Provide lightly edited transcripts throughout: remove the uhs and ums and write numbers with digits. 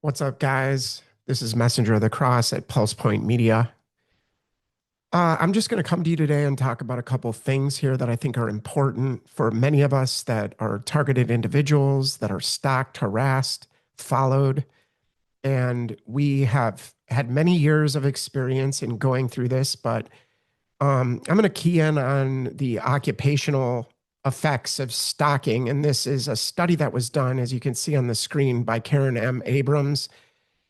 What's up, guys? This is Messenger of the Cross at Pulse Point Media. I'm just going to come to you today and talk about a couple things here that I think are important for many of us that are targeted individuals, that are stalked, harassed, followed. And we have had many years of experience in going through this, but I'm going to key in on the occupational effects of stalking. And this is a study that was done, as you can see on the screen, by Karen M. Abrams.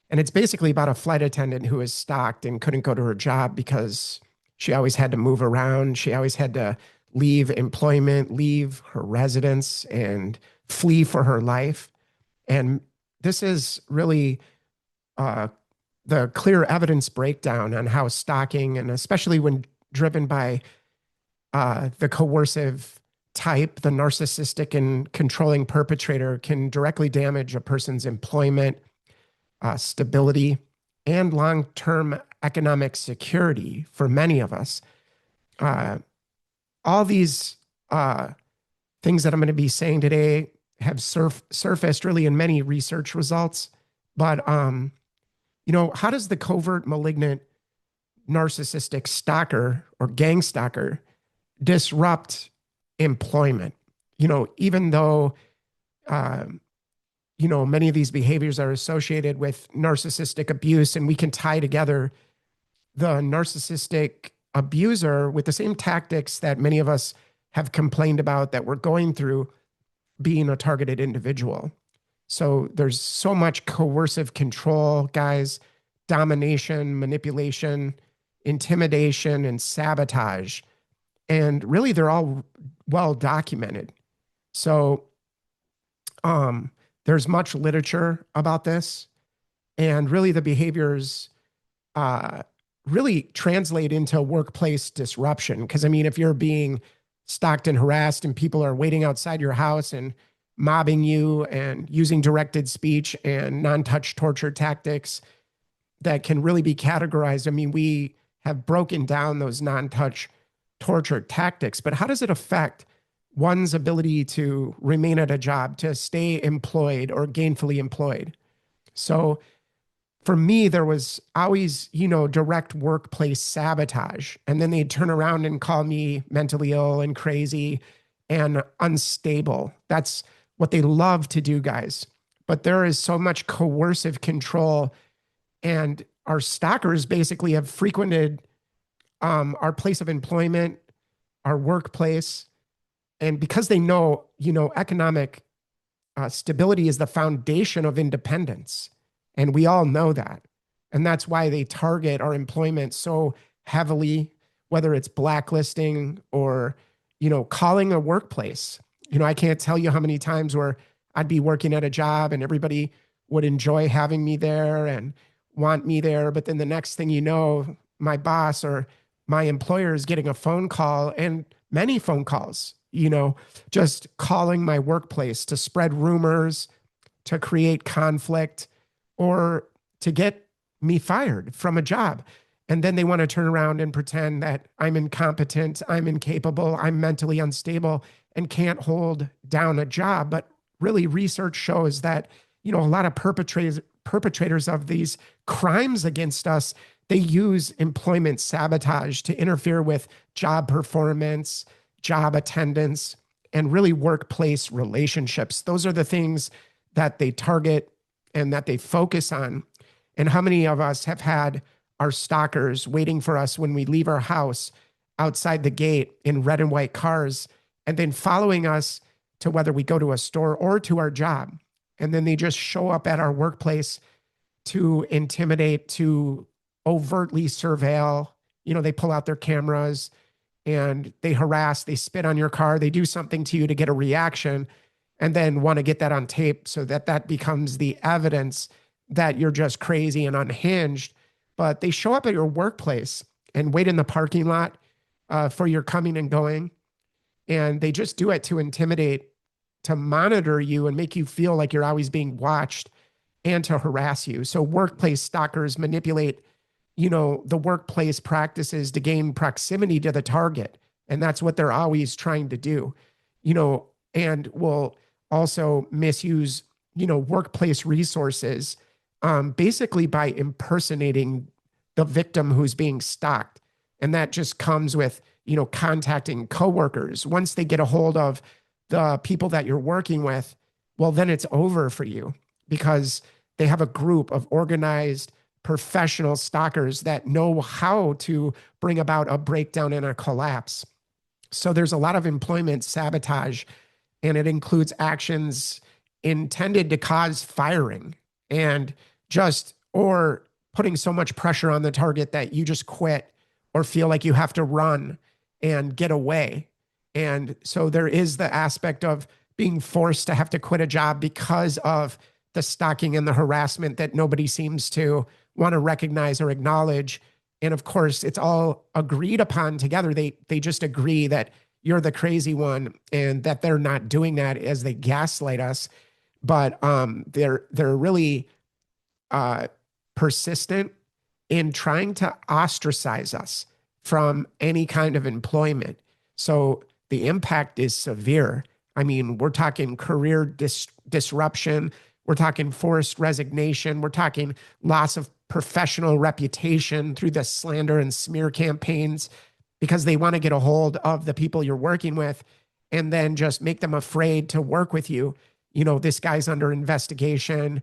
And it's basically about a flight attendant who was stalked and couldn't go to her job because she always had to move around. She always had to leave employment, leave her residence, and flee for her life. And this is really uh, the clear evidence breakdown on how stalking, and especially when driven by the coercive type, the narcissistic and controlling perpetrator, can directly damage a person's employment, stability, and long-term economic security for many of us. All these things that I'm going to be saying today have surfaced really in many research results. But, how does the covert, malignant, narcissistic stalker or gang stalker disrupt employment? Even though many of these behaviors are associated with narcissistic abuse, and we can tie together the narcissistic abuser with the same tactics that many of us have complained about that we're going through being a targeted individual. So there's so much coercive control, guys, domination, manipulation, intimidation, and sabotage. And really, they're all well documented. So, there's much literature about this, and really the behaviors really translate into workplace disruption. Because, I mean, if you're being stalked and harassed and people are waiting outside your house and mobbing you and using directed speech and non-touch torture tactics that can really be categorized. I mean, we have broken down those non-touch torture tactics, but how does it affect one's ability to remain at a job, to stay employed or gainfully employed? So for me, there was always, direct workplace sabotage. And then they'd turn around and call me mentally ill and crazy and unstable. That's what they love to do, guys. But there is so much coercive control, and our stalkers basically have frequented our place of employment, our workplace. And because they know, economic stability is the foundation of independence. And we all know that. And that's why they target our employment so heavily, whether it's blacklisting or, calling a workplace. I can't tell you how many times where I'd be working at a job and everybody would enjoy having me there and want me there. But then the next thing you know, my boss or my employer is getting a phone call, and many phone calls, just calling my workplace to spread rumors, to create conflict, or to get me fired from a job. And then they want to turn around and pretend that I'm incompetent, I'm incapable, I'm mentally unstable, and can't hold down a job. But really, research shows that, a lot of perpetrators of these crimes against us, they use employment sabotage to interfere with job performance, job attendance, and really workplace relationships. Those are the things that they target and that they focus on. And how many of us have had our stalkers waiting for us when we leave our house outside the gate in red and white cars, and then following us to whether we go to a store or to our job. And then they just show up at our workplace to intimidate, to overtly surveil. They pull out their cameras and they harass, they spit on your car, they do something to you to get a reaction, and then want to get that on tape so that that becomes the evidence that you're just crazy and unhinged. But they show up at your workplace and wait in the parking lot for your coming and going. And they just do it to intimidate, to monitor you and make you feel like you're always being watched, and to harass you. So workplace stalkers manipulate, the workplace practices to gain proximity to the target. And that's what they're always trying to do, and will also misuse, workplace resources basically by impersonating the victim who's being stalked. And that just comes with, contacting coworkers. Once they get a hold of the people that you're working with, well, then it's over for you because they have a group of organized professional stalkers that know how to bring about a breakdown and a collapse. So there's a lot of employment sabotage, and it includes actions intended to cause firing and just, or putting so much pressure on the target that you just quit or feel like you have to run and get away. And so there is the aspect of being forced to have to quit a job because of the stalking and the harassment that nobody seems to want to recognize or acknowledge. And of course, it's all agreed upon together. They just agree that you're the crazy one and that they're not doing that as they gaslight us. But they're really persistent in trying to ostracize us from any kind of employment. So the impact is severe. I mean, we're talking career disruption. We're talking forced resignation. We're talking loss of professional reputation through the slander and smear campaigns because they want to get a hold of the people you're working with and then just make them afraid to work with you. This guy's under investigation.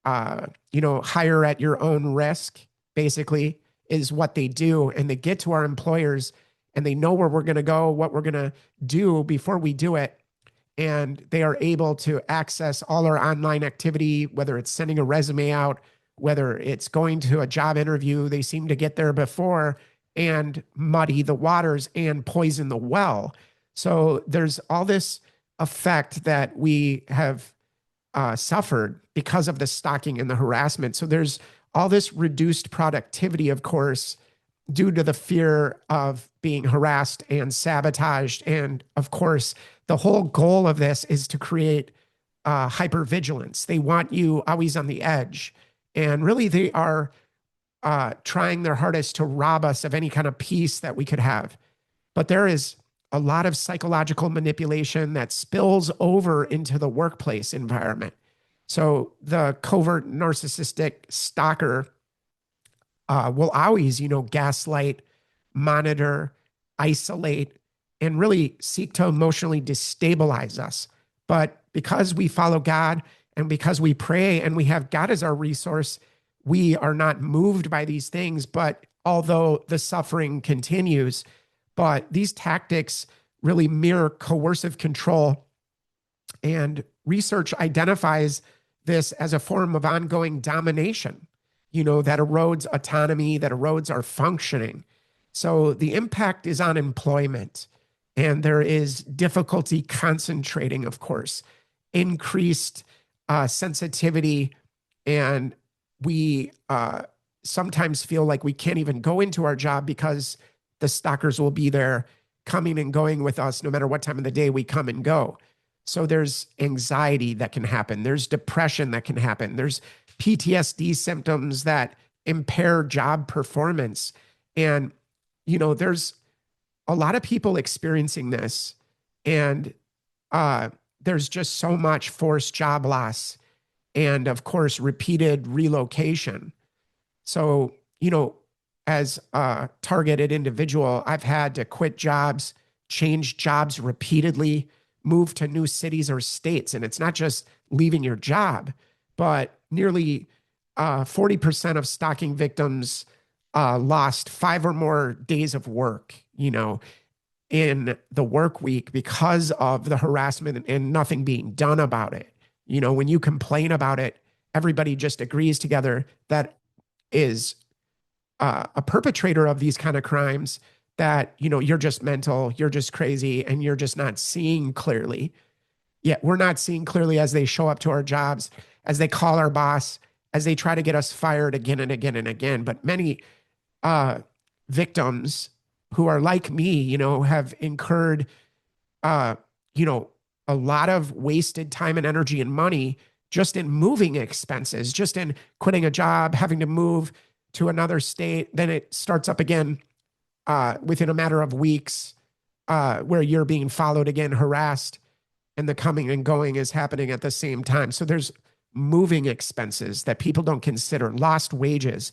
Hire at your own risk, basically, is what they do. And they get to our employers and they know where we're going to go, what we're going to do before we do it. And they are able to access all our online activity, whether it's sending a resume out, whether it's going to a job interview. They seem to get there before and muddy the waters and poison the well. So there's all this effect that we have suffered because of the stalking and the harassment. So there's all this reduced productivity, of course, due to the fear of being harassed and sabotaged. And of course, the whole goal of this is to create hypervigilance. They want you always on the edge. And really, they are trying their hardest to rob us of any kind of peace that we could have. But there is a lot of psychological manipulation that spills over into the workplace environment. So the covert narcissistic stalker will always, gaslight, monitor, isolate, and really seek to emotionally destabilize us. But because we follow God and because we pray and we have God as our resource, we are not moved by these things. But although the suffering continues, but these tactics really mirror coercive control. And research identifies this as a form of ongoing domination, that erodes autonomy, that erodes our functioning. So the impact is on employment. And there is difficulty concentrating, of course, increased sensitivity. And we sometimes feel like we can't even go into our job because the stalkers will be there coming and going with us no matter what time of the day we come and go. So there's anxiety that can happen. There's depression that can happen. There's PTSD symptoms that impair job performance. And, there's a lot of people experiencing this. And there's just so much forced job loss and, of course, repeated relocation. So, as a targeted individual, I've had to quit jobs, change jobs repeatedly, move to new cities or states. And it's not just leaving your job, but nearly 40% of stalking victims lost 5 or more days of work, in the work week because of the harassment and nothing being done about it. When you complain about it, everybody just agrees together that is a perpetrator of these kind of crimes that, you're just mental, you're just crazy, and you're just not seeing clearly. Yet we're not seeing clearly as they show up to our jobs, as they call our boss, as they try to get us fired again and again and again. But many victims who are like me, have incurred, a lot of wasted time and energy and money just in moving expenses, just in quitting a job, having to move to another state. Then it starts up again within a matter of weeks where you're being followed again, harassed, and the coming and going is happening at the same time. So there's moving expenses that people don't consider, lost wages,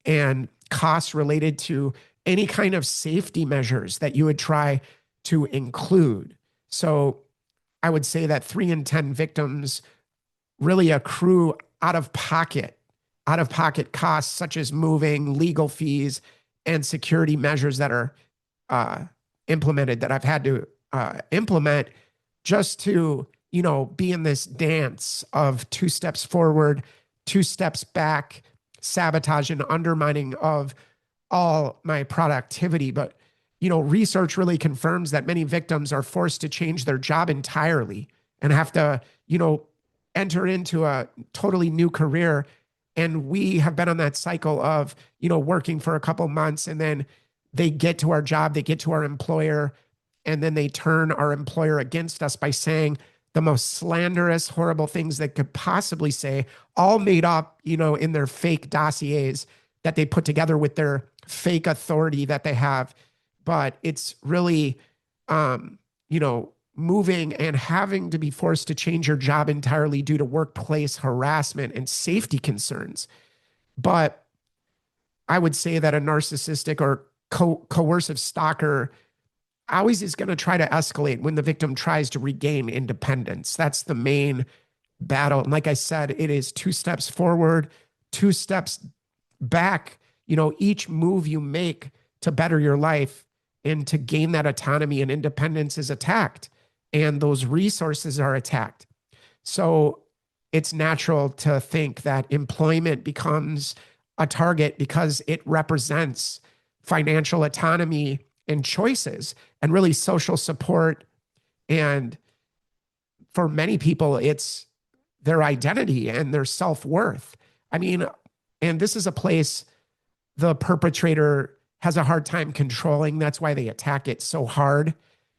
and costs related to any kind of safety measures that you would try to include. So I would say that 3 in 10 victims really accrue out of pocket costs such as moving, legal fees, and security measures that are uh, implemented that I've had to implement just to, be in this dance of 2 steps forward, 2 steps back, sabotage and undermining of all my productivity. But, research really confirms that many victims are forced to change their job entirely and have to, enter into a totally new career. And we have been on that cycle of, working for a couple months, and then they get to our job, they get to our employer, and then they turn our employer against us by saying the most slanderous, horrible things they could possibly say, all made up, in their fake dossiers that they put together with their fake authority that they have. But it's really, moving and having to be forced to change your job entirely due to workplace harassment and safety concerns. But I would say that a narcissistic or coercive stalker always is going to try to escalate when the victim tries to regain independence. That's the main battle. And like I said, it is 2 steps forward, 2 steps back. Each move you make to better your life and to gain that autonomy and independence is attacked, and those resources are attacked. So it's natural to think that employment becomes a target because it represents financial autonomy and choices and really social support. And for many people, it's their identity and their self-worth. I mean, and this is a place the perpetrator has a hard time controlling. That's why they attack it so hard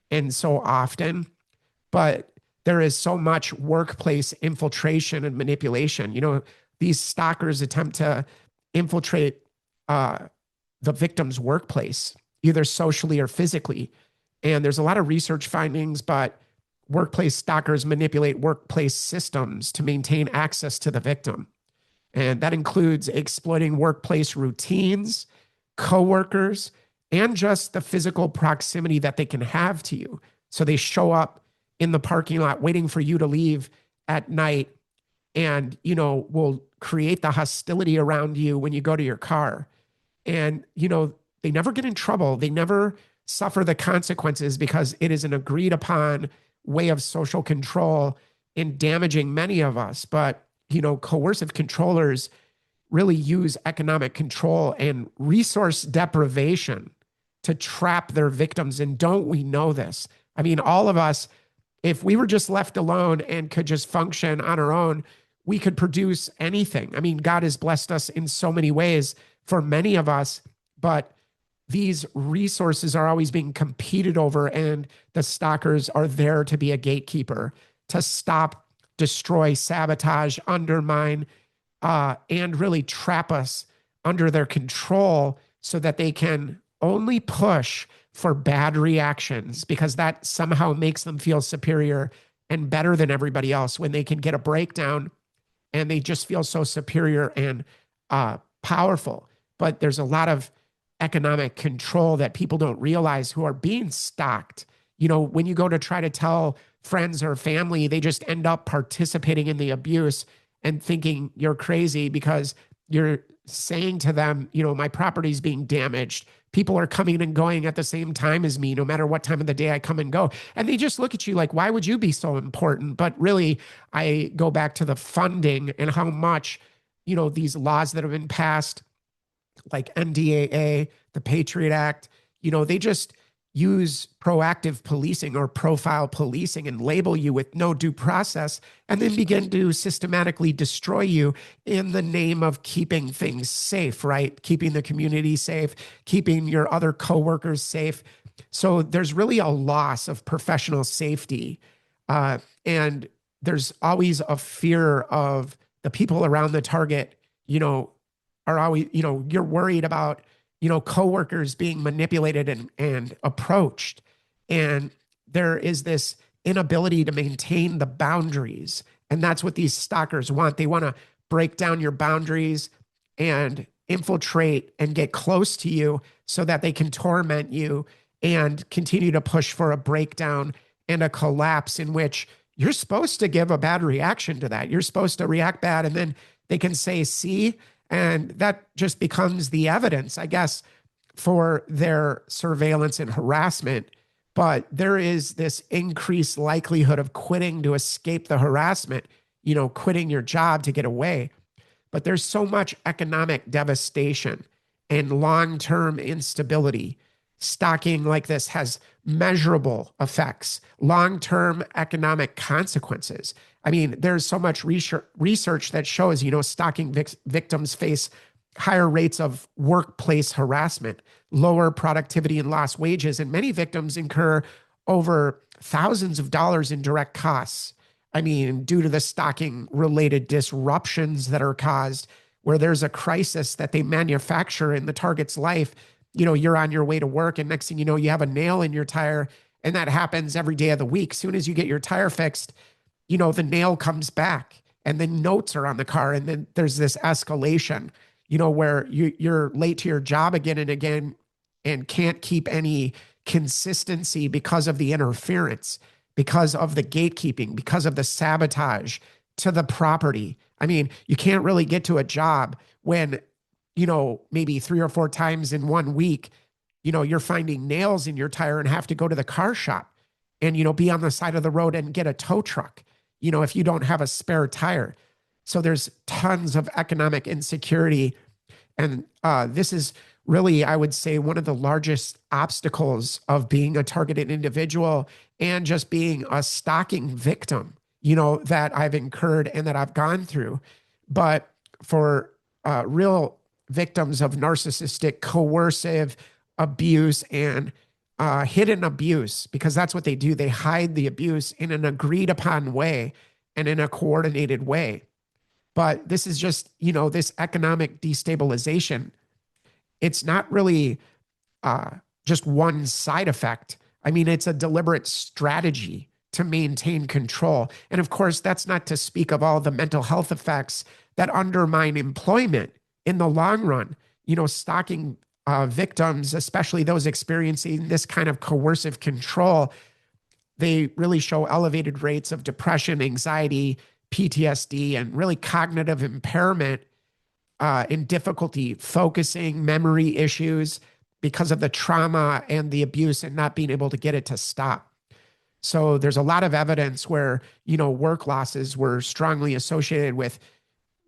and so often. But there is so much workplace infiltration and manipulation. These stalkers attempt to infiltrate the victim's workplace, either socially or physically. And there's a lot of research findings, but workplace stalkers manipulate workplace systems to maintain access to the victim. And that includes exploiting workplace routines, coworkers, and just the physical proximity that they can have to you. So they show up in the parking lot waiting for you to leave at night and, will create the hostility around you when you go to your car. And, they never get in trouble. They never suffer the consequences because it is an agreed upon way of social control in damaging many of us. But, coercive controllers really use economic control and resource deprivation to trap their victims. And don't we know this? I mean, all of us, if we were just left alone and could just function on our own, we could produce anything. I mean, God has blessed us in so many ways for many of us, but these resources are always being competed over, and the stalkers are there to be a gatekeeper, to stop, destroy, sabotage, undermine, and really trap us under their control so that they can only push for bad reactions, because that somehow makes them feel superior and better than everybody else when they can get a breakdown and they just feel so superior and powerful. But there's a lot of economic control that people don't realize who are being stalked. When you go to try to tell friends or family, they just end up participating in the abuse and thinking you're crazy because you're saying to them, my property's being damaged. People are coming and going at the same time as me, no matter what time of the day I come and go. And they just look at you like, why would you be so important? But really, I go back to the funding and how much, these laws that have been passed, like NDAA, the Patriot Act, they just use proactive policing or profile policing and label you with no due process, and then begin to systematically destroy you in the name of keeping things safe, right? Keeping the community safe, keeping your other coworkers safe. So there's really a loss of professional safety. And there's always a fear of the people around the target, are always, you're worried about, coworkers being manipulated and approached. And there is this inability to maintain the boundaries And that's what these stalkers want. They want to break down your boundaries and infiltrate and get close to you so that they can torment you and continue to push for a breakdown and a collapse in which you're supposed to give a bad reaction to that. You're supposed to react bad, and then they can say, see, and that just becomes the evidence, I guess, for their surveillance and harassment. But there is this increased likelihood of quitting to escape the harassment, quitting your job to get away. But there's so much economic devastation and long-term instability. Stalking like this has measurable effects, long-term economic consequences. I mean, there's so much research that shows, stalking victims face higher rates of workplace harassment, lower productivity and lost wages, and many victims incur over thousands of dollars in direct costs. I mean, due to the stalking related disruptions that are caused, where there's a crisis that they manufacture in the target's life. You're on your way to work, and next thing you know, you have a nail in your tire, and that happens every day of the week. As soon as you get your tire fixed, the nail comes back, and then notes are on the car, and then there's this escalation, where you're late to your job again and again and can't keep any consistency because of the interference, because of the gatekeeping, because of the sabotage to the property. I mean, you can't really get to a job when, maybe 3 or 4 times in 1 week, you're finding nails in your tire and have to go to the car shop and, be on the side of the road and get a tow truck, if you don't have a spare tire. So there's tons of economic insecurity. And this is really, I would say, one of the largest obstacles of being a targeted individual and just being a stalking victim, that I've incurred and that I've gone through. But for real victims of narcissistic, coercive abuse and hidden abuse, because that's what they do. They hide the abuse in an agreed upon way and in a coordinated way. But this is just, this economic destabilization. It's not really just one side effect. I mean, it's a deliberate strategy to maintain control. And of course, that's not to speak of all the mental health effects that undermine employment in the long run. Stalking victims, especially those experiencing this kind of coercive control, they really show elevated rates of depression, anxiety, PTSD, and really cognitive impairment and difficulty focusing, memory issues because of the trauma and the abuse and not being able to get it to stop. So there's a lot of evidence where, work losses were strongly associated with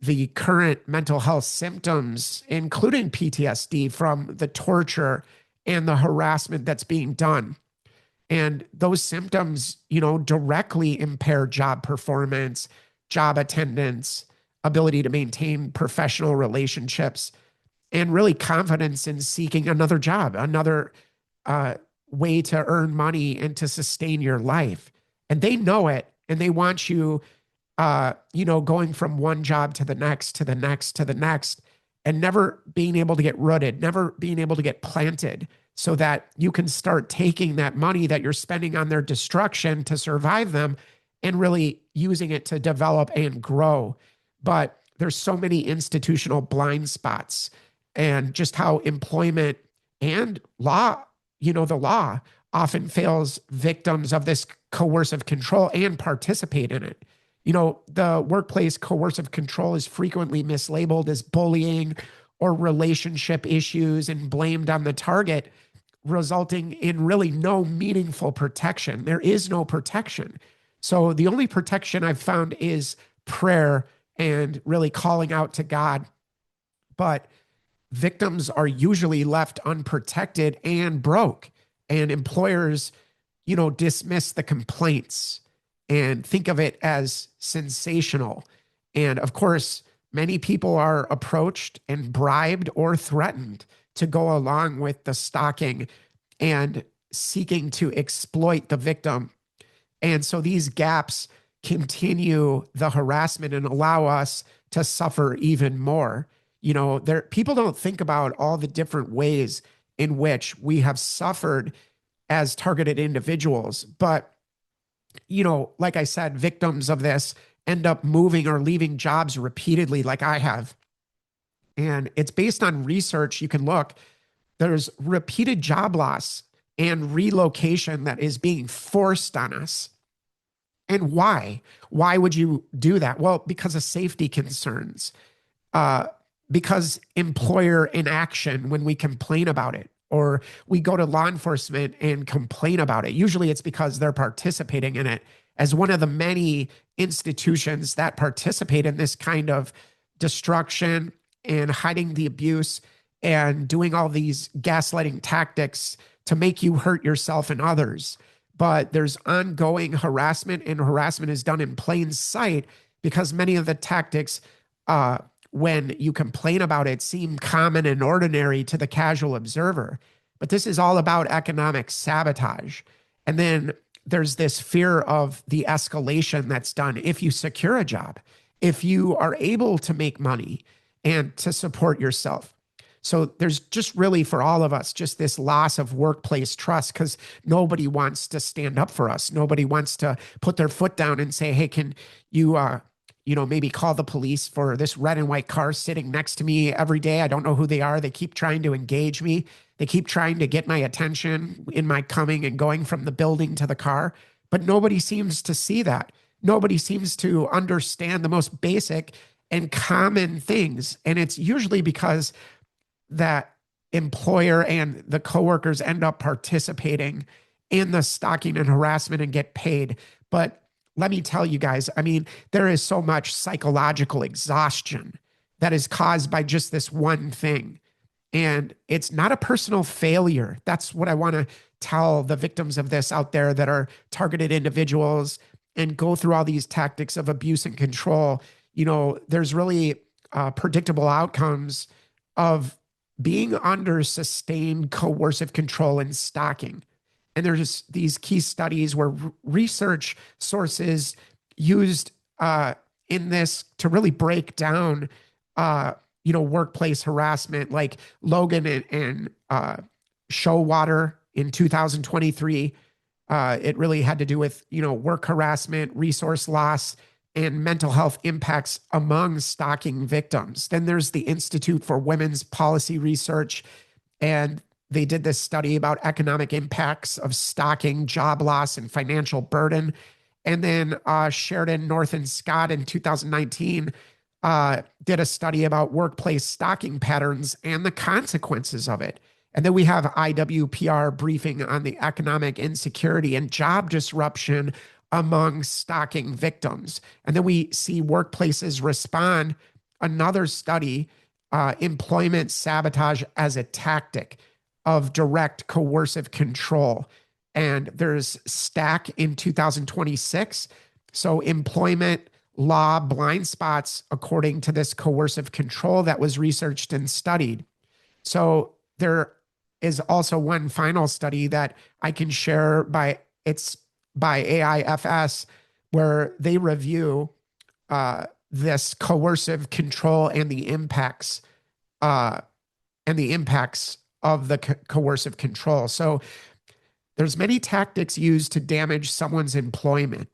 the current mental health symptoms, including PTSD from the torture and the harassment that's being done. And those symptoms, directly impair job performance, job attendance, ability to maintain professional relationships, and really confidence in seeking another job, another way to earn money and to sustain your life. And they know it, and they want you, going from one job to the next, to the next, to the next, and never being able to get rooted, never being able to get planted, so that you can start taking that money that you're spending on their destruction to survive them and really using it to develop and grow. But there's so many institutional blind spots, and just how employment and law, the law often fails victims of this coercive control and participate in it. The workplace coercive control is frequently mislabeled as bullying or relationship issues and blamed on the target, resulting in really no meaningful protection. There is no protection. So the only protection I've found is prayer and really calling out to God. But victims are usually left unprotected and broke, and employers, dismiss the complaints and think of it as sensational. And of course, many people are approached and bribed or threatened to go along with the stalking and seeking to exploit the victim. And so these gaps continue the harassment and allow us to suffer even more. People don't think about all the different ways in which we have suffered as targeted individuals. But, like I said, victims of this end up moving or leaving jobs repeatedly, like I have. And it's based on research. You can look, there's repeated job loss and relocation that is being forced on us. And why? Why would you do that? Well, because of safety concerns, uh, because employer inaction when we complain about it, or we go to law enforcement and complain about it. Usually it's because they're participating in it as one of the many institutions that participate in this kind of destruction and hiding the abuse and doing all these gaslighting tactics to make you hurt yourself and others. But there's ongoing harassment, and harassment is done in plain sight because many of the tactics, when you complain about it, seem common and ordinary to the casual observer. But this is all about economic sabotage. And then there's this fear of the escalation that's done if you secure a job, if you are able to make money and to support yourself. So there's just really for all of us, just this loss of workplace trust because nobody wants to stand up for us. Nobody wants to put their foot down and say, hey, can you, maybe call the police for this red and white car sitting next to me every day? I don't know who they are. They keep trying to engage me. They keep trying to get my attention in my coming and going from the building to the car. But nobody seems to see that. Nobody seems to understand the most basic and common things. And it's usually because that employer and the coworkers end up participating in the stalking and harassment and get paid. But let me tell you guys, I mean, there is so much psychological exhaustion that is caused by just this one thing. And it's not a personal failure. That's what I want to tell the victims of this out there that are targeted individuals and go through all these tactics of abuse and control. There's really predictable outcomes of being under sustained coercive control and stalking. And there's these key studies where research sources used in this to really break down, workplace harassment, like Logan and Showwater in 2023. It really had to do with, work harassment, resource loss, and mental health impacts among stalking victims. Then there's the Institute for Women's Policy Research, and they did this study about economic impacts of stalking, job loss, and financial burden. And then Sheridan, North, and Scott in 2019 did a study about workplace stalking patterns and the consequences of it. And then we have IWPR briefing on the economic insecurity and job disruption among stalking victims. And then we see workplaces respond. Another study, employment sabotage as a tactic of direct coercive control. And there's STACK in 2026. So employment law blind spots according to this coercive control that was researched and studied. So there is also one final study that I can share by AIFS, where they review this coercive control and the impacts of the coercive control. So there's many tactics used to damage someone's employment,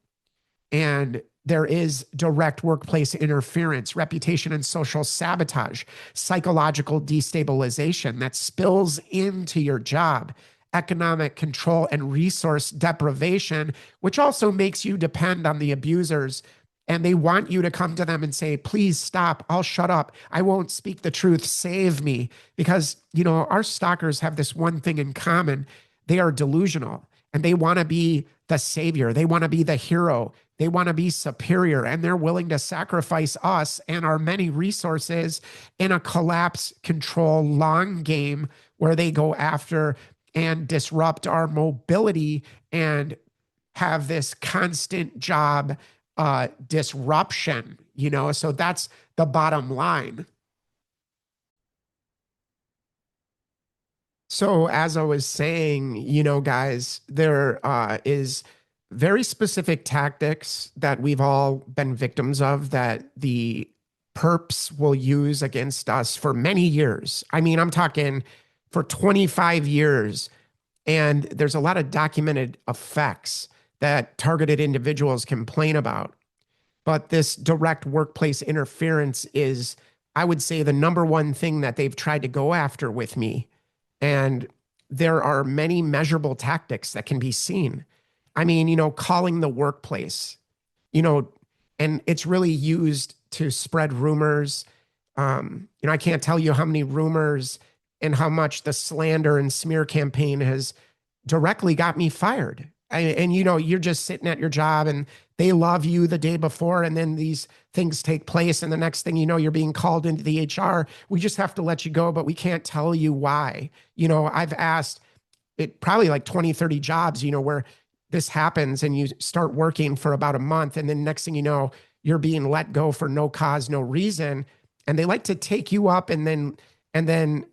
and there is direct workplace interference, reputation and social sabotage, psychological destabilization that spills into your job, economic control and resource deprivation, which also makes you depend on the abusers. And they want you to come to them and say, please stop. I'll shut up. I won't speak the truth. Save me. Because, our stalkers have this one thing in common. They are delusional and they want to be the savior. They want to be the hero. They want to be superior, and they're willing to sacrifice us and our many resources in a collapse control long game where they go after and disrupt our mobility and have this constant job disruption, so that's the bottom line. So as I was saying, guys, there is very specific tactics that we've all been victims of that the perps will use against us for many years. I mean, I'm talking for 25 years. And there's a lot of documented effects that targeted individuals complain about. But this direct workplace interference is, I would say, the number one thing that they've tried to go after with me. And there are many measurable tactics that can be seen. I mean, calling the workplace, you know, and it's really used to spread rumors. I can't tell you how many rumors and how much the slander and smear campaign has directly got me fired. And you're just sitting at your job and they love you the day before, and then these things take place, and the next thing you know, you're being called into the HR. We just have to let you go, but we can't tell you why. I've asked it probably like 20, 30 jobs, where this happens and you start working for about a month, and then next thing you know, you're being let go for no cause, no reason. And they like to take you up and then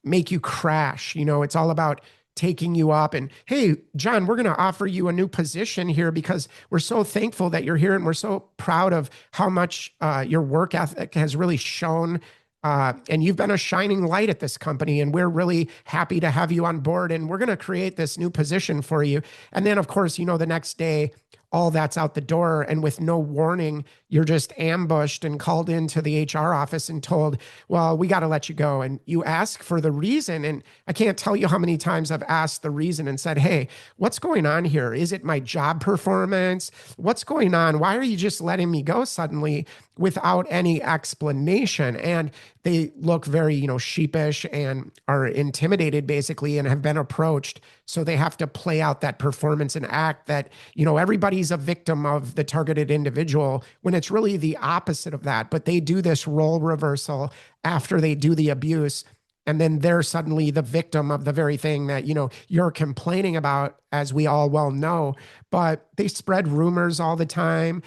make you crash. It's all about taking you up and, hey, John, we're going to offer you a new position here because we're so thankful that you're here and we're so proud of how much your work ethic has really shown. And you've been a shining light at this company, and we're really happy to have you on board. And we're going to create this new position for you. And then, of course, the next day, all that's out the door. And with no warning, you're just ambushed and called into the HR office and told, well, we got to let you go. And you ask for the reason. And I can't tell you how many times I've asked the reason and said, hey, what's going on here? Is it my job performance? What's going on? Why are you just letting me go suddenly without any explanation? And they look very, sheepish and are intimidated basically and have been approached. So they have to play out that performance and act that, everybody's a victim of the targeted individual when it's really the opposite of that. But they do this role reversal after they do the abuse. And then they're suddenly the victim of the very thing that, you're complaining about, as we all well know. But they spread rumors all the time,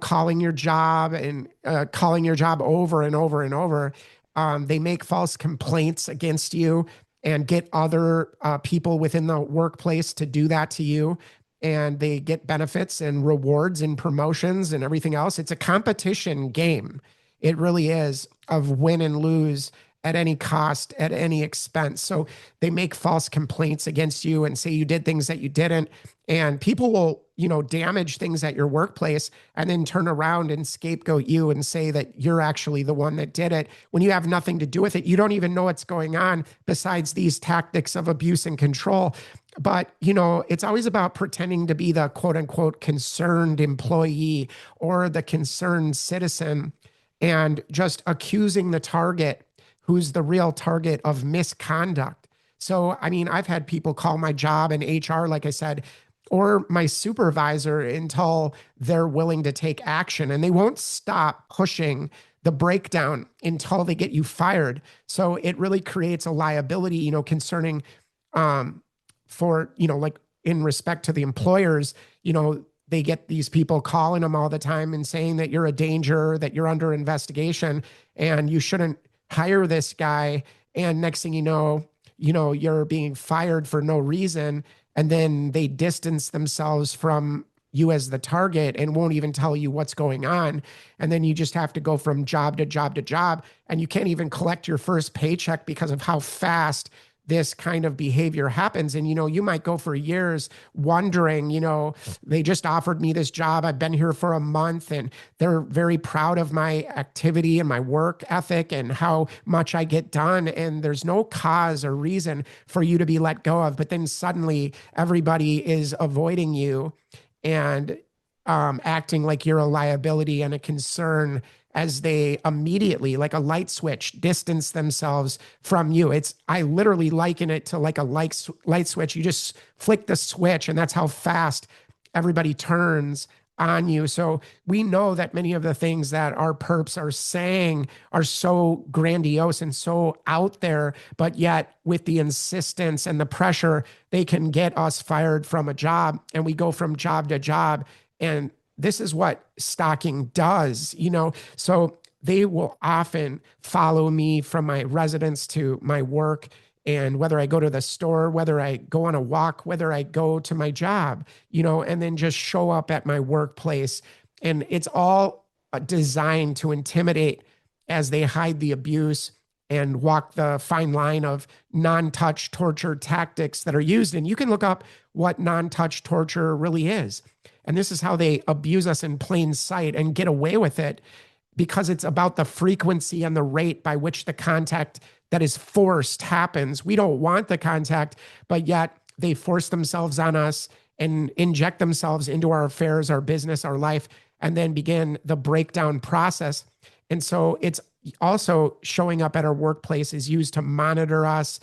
calling your job and calling your job over and over and over. They make false complaints against you and get other people within the workplace to do that to you. And they get benefits and rewards and promotions and everything else. It's a competition game. It really is, of win and lose at any cost, at any expense. So they make false complaints against you and say you did things that you didn't. And people will, damage things at your workplace and then turn around and scapegoat you and say that you're actually the one that did it when you have nothing to do with it. You don't even know what's going on besides these tactics of abuse and control. But, it's always about pretending to be the quote unquote concerned employee or the concerned citizen and just accusing the target, who's the real target, of misconduct. So, I mean, I've had people call my job in HR, like I said, or my supervisor until they're willing to take action, and they won't stop pushing the breakdown until they get you fired. So it really creates a liability, concerning, like in respect to the employers, they get these people calling them all the time and saying that you're a danger, that you're under investigation, and you shouldn't hire this guy. And next thing you know, you're being fired for no reason. And then they distance themselves from you as the target and won't even tell you what's going on. And then you just have to go from job to job to job. And you can't even collect your first paycheck because of how fast this kind of behavior happens. And, you might go for years wondering, they just offered me this job. I've been here for a month and they're very proud of my activity and my work ethic and how much I get done. And there's no cause or reason for you to be let go of. But then suddenly everybody is avoiding you and acting like you're a liability and a concern, as they immediately, like a light switch, distance themselves from you. I literally liken it to like a light switch. You just flick the switch and that's how fast everybody turns on you. So we know that many of the things that our perps are saying are so grandiose and so out there, but yet with the insistence and the pressure, they can get us fired from a job, and we go from job to job. And this is what stalking does, So they will often follow me from my residence to my work, and whether I go to the store, whether I go on a walk, whether I go to my job, and then just show up at my workplace. And it's all designed to intimidate as they hide the abuse and walk the fine line of non-touch torture tactics that are used. And you can look up what non-touch torture really is. And this is how they abuse us in plain sight and get away with it, because it's about the frequency and the rate by which the contact that is forced happens. We don't want the contact, but yet they force themselves on us and inject themselves into our affairs, our business, our life, and then begin the breakdown process. And so it's also showing up at our workplace is used to monitor us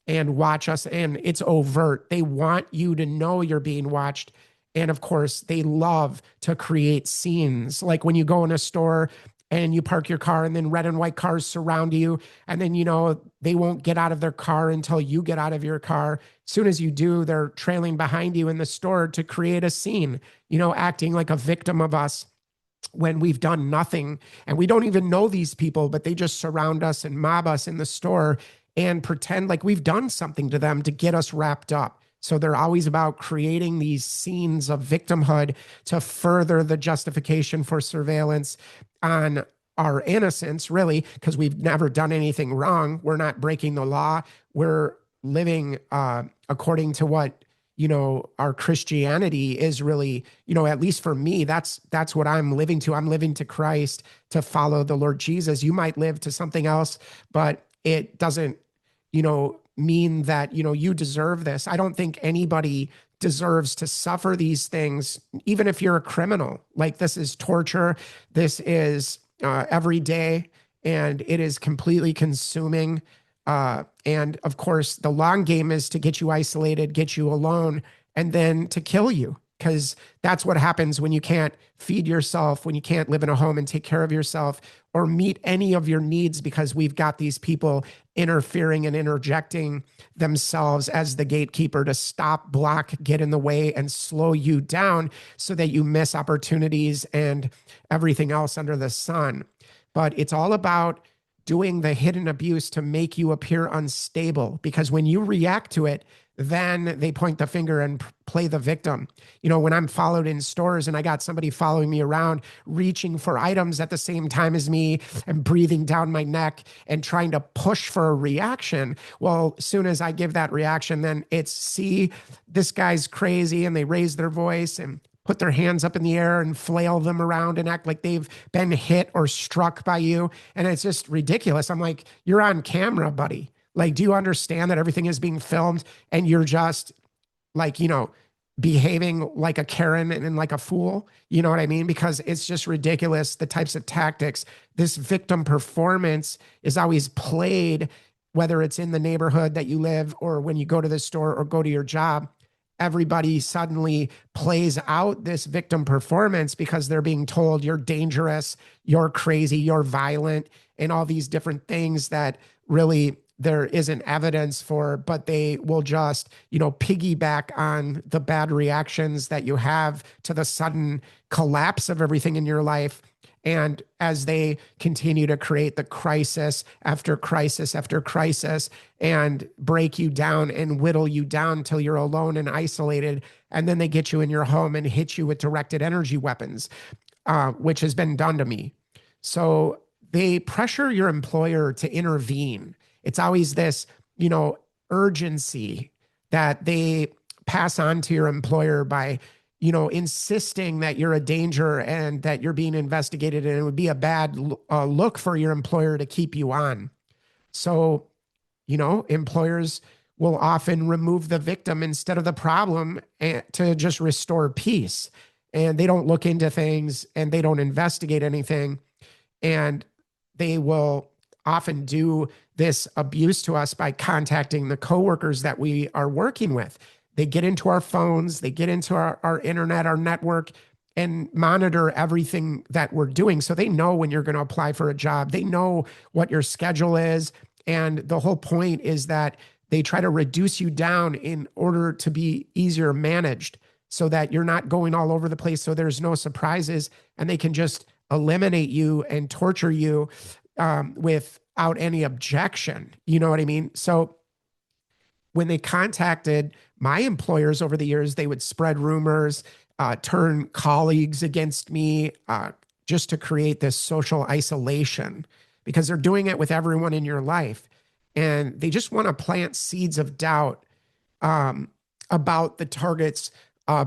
and watch us. And it's overt. They want you to know you're being watched. And of course, they love to create scenes. Like when you go in a store and you park your car and then red and white cars surround you. And then, they won't get out of their car until you get out of your car. As soon as you do, they're trailing behind you in the store to create a scene, acting like a victim of us when we've done nothing. And we don't even know these people, but they just surround us and mob us in the store and pretend like we've done something to them to get us wrapped up. So they're always about creating these scenes of victimhood to further the justification for surveillance on our innocence, really, because we've never done anything wrong. We're not breaking the law. We're living according to what, our Christianity is really, at least for me, that's what I'm living to. I'm living to Christ, to follow the Lord Jesus. You might live to something else, but it doesn't, mean that, you deserve this. I don't think anybody deserves to suffer these things, even if you're a criminal. Like, this is torture. This is every day, and it is completely consuming. And of course, the long game is to get you isolated, get you alone, and then to kill you. Because that's what happens when you can't feed yourself, when you can't live in a home and take care of yourself or meet any of your needs, because we've got these people interfering and interjecting themselves as the gatekeeper to stop, block, get in the way, and slow you down so that you miss opportunities and everything else under the sun. But it's all about doing the hidden abuse to make you appear unstable, because when you react to it, then they point the finger and play the victim. When I'm followed in stores and I got somebody following me around, reaching for items at the same time as me and breathing down my neck and trying to push for a reaction. Well, as soon as I give that reaction, then it's, see, this guy's crazy, and they raise their voice and put their hands up in the air and flail them around and act like they've been hit or struck by you. And it's just ridiculous. I'm like, you're on camera, buddy. Like, do you understand that everything is being filmed and you're just like, behaving like a Karen and like a fool? You know what I mean? Because it's just ridiculous, the types of tactics. This victim performance is always played, whether it's in the neighborhood that you live or when you go to the store or go to your job. Everybody suddenly plays out this victim performance because they're being told you're dangerous, you're crazy, you're violent, and all these different things that really there isn't evidence for, but they will just, piggyback on the bad reactions that you have to the sudden collapse of everything in your life. And as they continue to create the crisis after crisis after crisis and break you down and whittle you down till you're alone and isolated, and then they get you in your home and hit you with directed energy weapons, which has been done to me. So they pressure your employer to intervene. It's always this, urgency that they pass on to your employer by, insisting that you're a danger and that you're being investigated, and it would be a bad look for your employer to keep you on. So, employers will often remove the victim instead of the problem to just restore peace. And they don't look into things and they don't investigate anything. And they will often do this abuse to us by contacting the coworkers that we are working with. They get into our phones, they get into our internet, our network, and monitor everything that we're doing. So they know when you're going to apply for a job. They know what your schedule is. And the whole point is that they try to reduce you down in order to be easier managed so that you're not going all over the place, so there's no surprises, and they can just eliminate you and torture you without any objection. You know what I mean? So when they contacted my employers over the years, they would spread rumors, turn colleagues against me, just to create this social isolation. because they're doing it with everyone in your life. And they just want to plant seeds of doubt um, about the target's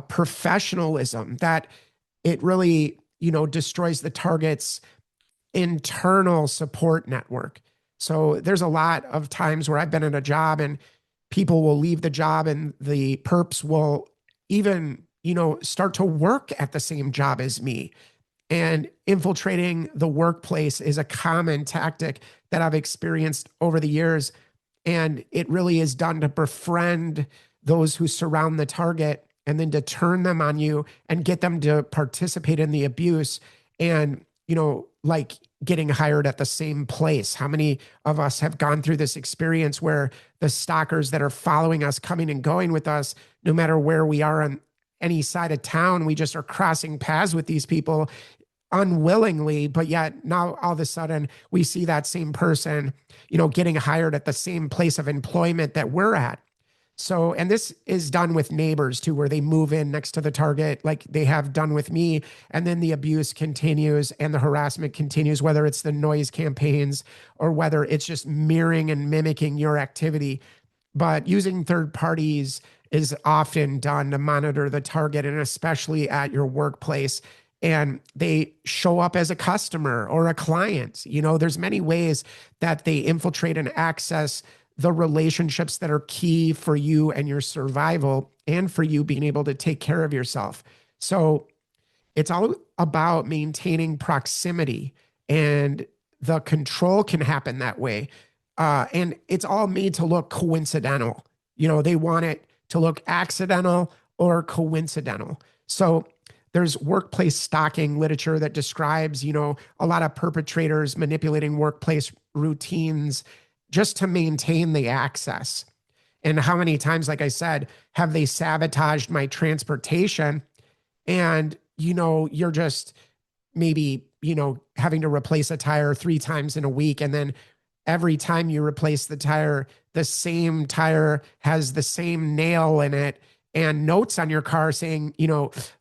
professionalism, that it really, destroys the target's internal support network. So there's a lot of times where I've been in a job and people will leave the job and the perps will even, start to work at the same job as me. And infiltrating the workplace is a common tactic that I've experienced over the years. And it really is done to befriend those who surround the target and then to turn them on you and get them to participate in the abuse. And, like getting hired at the same place. How many of us have gone through this experience where the stalkers that are following us, coming and going with us, no matter where we are on any side of town, we just are crossing paths with these people unwillingly, but yet now all of a sudden we see that same person, getting hired at the same place of employment that we're at. So, and this is done with neighbors too, where they move in next to the target, like they have done with me. And then the abuse continues and the harassment continues, whether it's the noise campaigns or whether it's just mirroring and mimicking your activity. But using third parties is often done to monitor the target, and especially at your workplace. And they show up as a customer or a client. There's many ways that they infiltrate and access the relationships that are key for you and your survival and for you being able to take care of yourself. So it's all about maintaining proximity, and the control can happen that way. And it's all made to look coincidental. They want it to look accidental or coincidental. So there's workplace stalking literature that describes, a lot of perpetrators manipulating workplace routines just to maintain the access. And how many times, like I said, have they sabotaged my transportation? And, you're just maybe, having to replace a tire 3 times in a week. And then every time you replace the same tire has the same nail in it and notes on your car saying,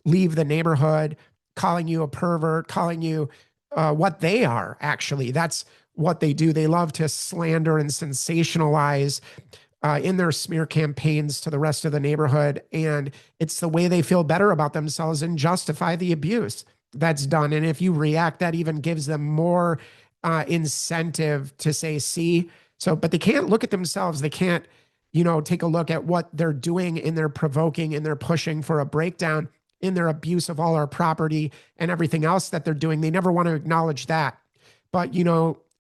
leave the neighborhood, calling you a pervert, calling you what they are. Actually, that's what they do. They love to slander and sensationalize in their smear campaigns to the rest of the neighborhood. And it's the way they feel better about themselves and justify the abuse that's done. And if you react, that even gives them more incentive to say, see. So, but they can't look at themselves. They can't, take a look at what they're doing in their provoking, in their pushing for a breakdown, in their abuse of all our property and everything else that they're doing. They never want to acknowledge that. But,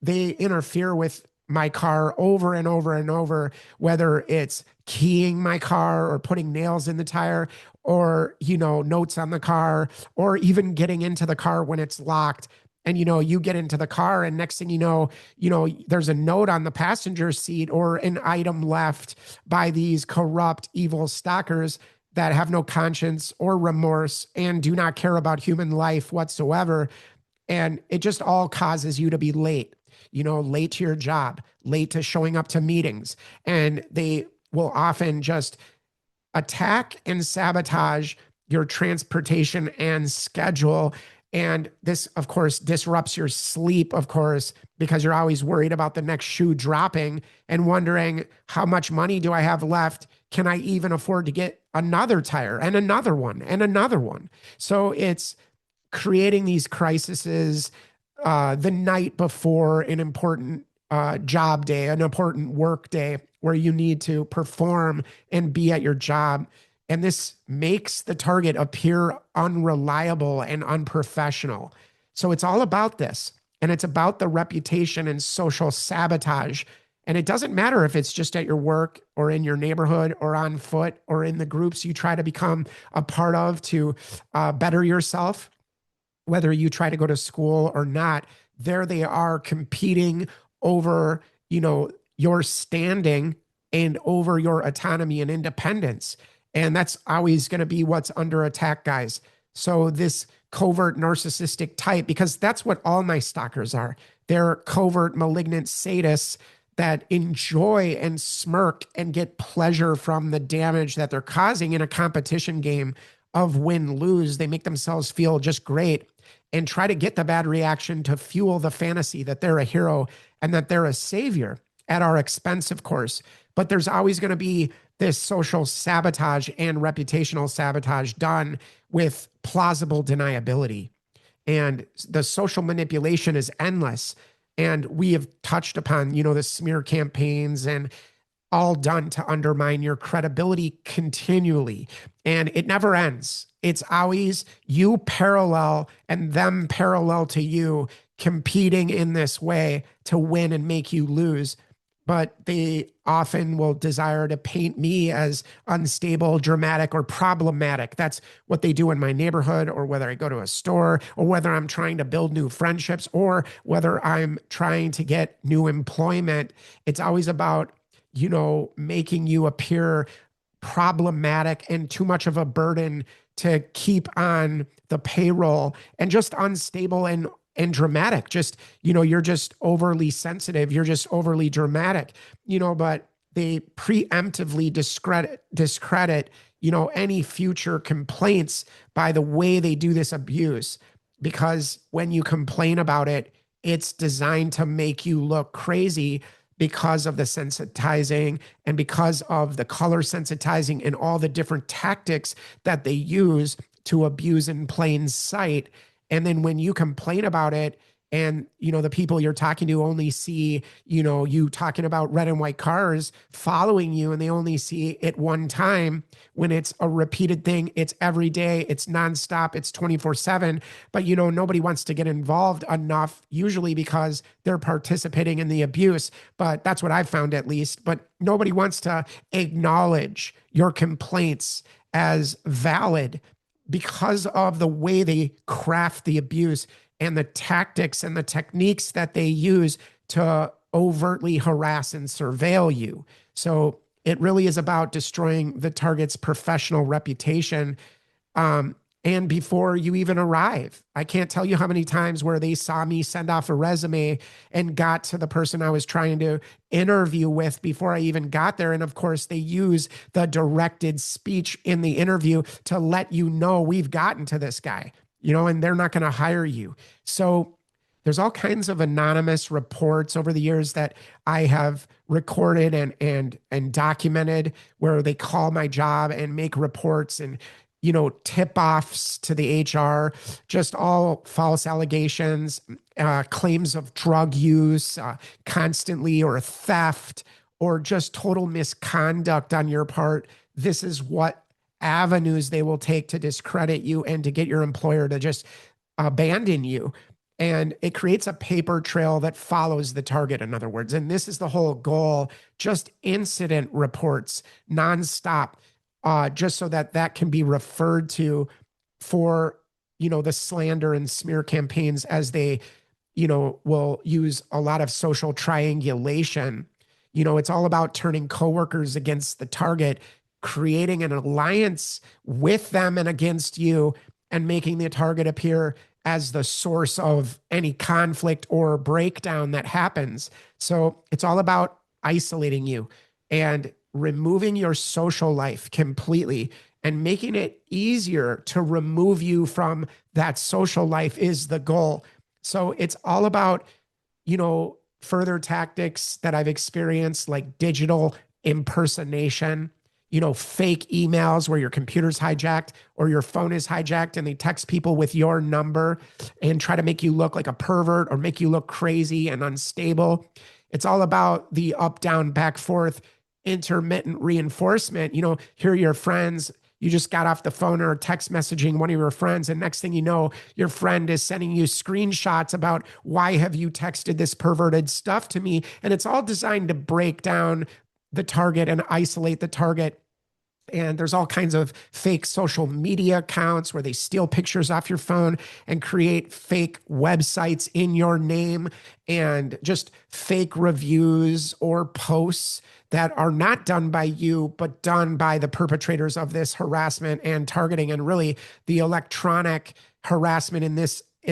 they interfere with my car over and over and over, whether it's keying my car or putting nails in the tire or, notes on the car, or even getting into the car when it's locked. And, you get into the car and next thing you know, there's a note on the passenger seat or an item left by these corrupt, evil stalkers that have no conscience or remorse and do not care about human life whatsoever. And it just all causes you to be late, late to your job, late to showing up to meetings. And they will often just attack and sabotage your transportation and schedule. And this, of course, disrupts your sleep, of course, because you're always worried about the next shoe dropping and wondering, how much money do I have left? Can I even afford to get another tire and another one and another one? So it's creating these crises the night before an important job day, an important work day where you need to perform and be at your job. And this makes the target appear unreliable and unprofessional. So it's all about this. And it's about the reputation and social sabotage. And it doesn't matter if it's just at your work or in your neighborhood or on foot or in the groups you try to become a part of to better yourself, whether you try to go to school or not. There they are competing over, your standing and over your autonomy and independence. And that's always going to be what's under attack, guys. So this covert narcissistic type, because that's what all my stalkers are. They're covert malignant sadists that enjoy and smirk and get pleasure from the damage that they're causing in a competition game of win-lose. They make themselves feel just great and try to get the bad reaction to fuel the fantasy that they're a hero and that they're a savior at our expense, of course. But there's always going to be this social sabotage and reputational sabotage done with plausible deniability. And the social manipulation is endless. And we have touched upon, the smear campaigns and all done to undermine your credibility continually. And it never ends. It's always you parallel and them parallel to you competing in this way to win and make you lose. But they often will desire to paint me as unstable, dramatic, or problematic. That's what they do in my neighborhood, or whether I go to a store, or whether I'm trying to build new friendships, or whether I'm trying to get new employment. It's always about, making you appear problematic and too much of a burden to keep on the payroll, and just unstable and dramatic. Just, you're just overly sensitive. You're just overly dramatic, but they preemptively discredit, any future complaints by the way they do this abuse. Because when you complain about it, it's designed to make you look crazy because of the sensitizing and because of the color sensitizing and all the different tactics that they use to abuse in plain sight. And then when you complain about it, and, the people you're talking to only see, you talking about red and white cars following you, and they only see it one time, when it's a repeated thing, it's every day, it's nonstop, it's 24/7. But, nobody wants to get involved enough, usually because they're participating in the abuse. But that's what I've found, at least. But nobody wants to acknowledge your complaints as valid because of the way they craft the abuse and the tactics and the techniques that they use to overtly harass and surveil you. So it really is about destroying the target's professional reputation. And before you even arrive, I can't tell you how many times where they saw me send off a resume and got to the person I was trying to interview with before I even got there. And of course, they use the directed speech in the interview to let you know we've gotten to this guy, and they're not going to hire you. So there's all kinds of anonymous reports over the years that I have recorded and documented, where they call my job and make reports and tip-offs to the HR, just all false allegations, claims of drug use, constantly, or theft, or just total misconduct on your part. This is what avenues they will take to discredit you and to get your employer to just abandon you. And it creates a paper trail that follows the target, in other words. And this is the whole goal, just incident reports nonstop, just so that can be referred to for, the slander and smear campaigns, as they, will use a lot of social triangulation. It's all about turning coworkers against the target, creating an alliance with them and against you, and making the target appear as the source of any conflict or breakdown that happens. So it's all about isolating you and removing your social life completely, and making it easier to remove you from that social life is the goal. So it's all about, further tactics that I've experienced, like digital impersonation, fake emails where your computer's hijacked or your phone is hijacked, and they text people with your number and try to make you look like a pervert or make you look crazy and unstable. It's all about the up, down, back, forth, intermittent reinforcement. Here are your friends. You just got off the phone or text messaging one of your friends, and next thing you know, your friend is sending you screenshots about, why have you texted this perverted stuff to me? And it's all designed to break down the target and isolate the target. And there's all kinds of fake social media accounts where they steal pictures off your phone and create fake websites in your name, and just fake reviews or posts that are not done by you, but done by the perpetrators of this harassment and targeting, and really the electronic harassment in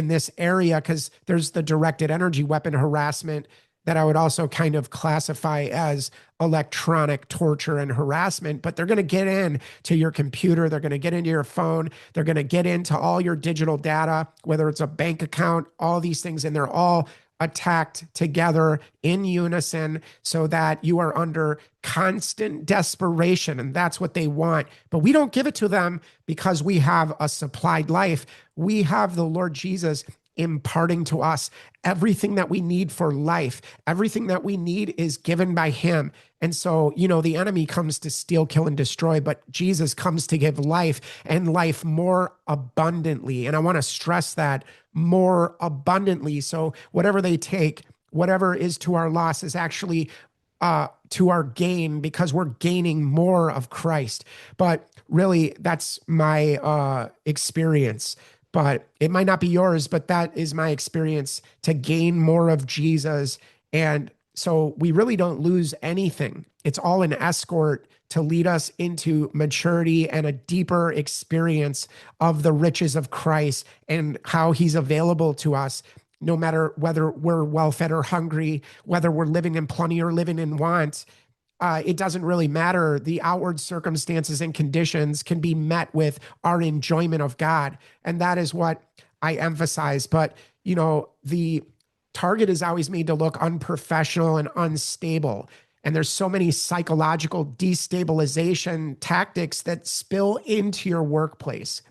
this area, because there's the directed energy weapon harassment that I would also kind of classify as electronic torture and harassment, but they're going to get in to your computer. They're going to get into your phone. They're going to get into all your digital data, whether it's a bank account, all these things, and they're all attacked together in unison so that you are under constant desperation. And that's what they want. But we don't give it to them because we have a supplied life. We have the Lord Jesus imparting to us everything that we need for life. Everything that we need is given by him. And so, the enemy comes to steal, kill, and destroy, but Jesus comes to give life and life more abundantly. And I want to stress that, more abundantly. So whatever they take, whatever is to our loss is actually to our gain, because we're gaining more of Christ. But really, that's my experience. But it might not be yours, but that is my experience, to gain more of Jesus. And so we really don't lose anything. It's all an escort to lead us into maturity and a deeper experience of the riches of Christ and how he's available to us, no matter whether we're well-fed or hungry, whether we're living in plenty or living in want. It doesn't really matter. The outward circumstances and conditions can be met with our enjoyment of God. And that is what I emphasize. But, the target is always made to look unprofessional and unstable. And there's so many psychological destabilization tactics that spill into your workplace.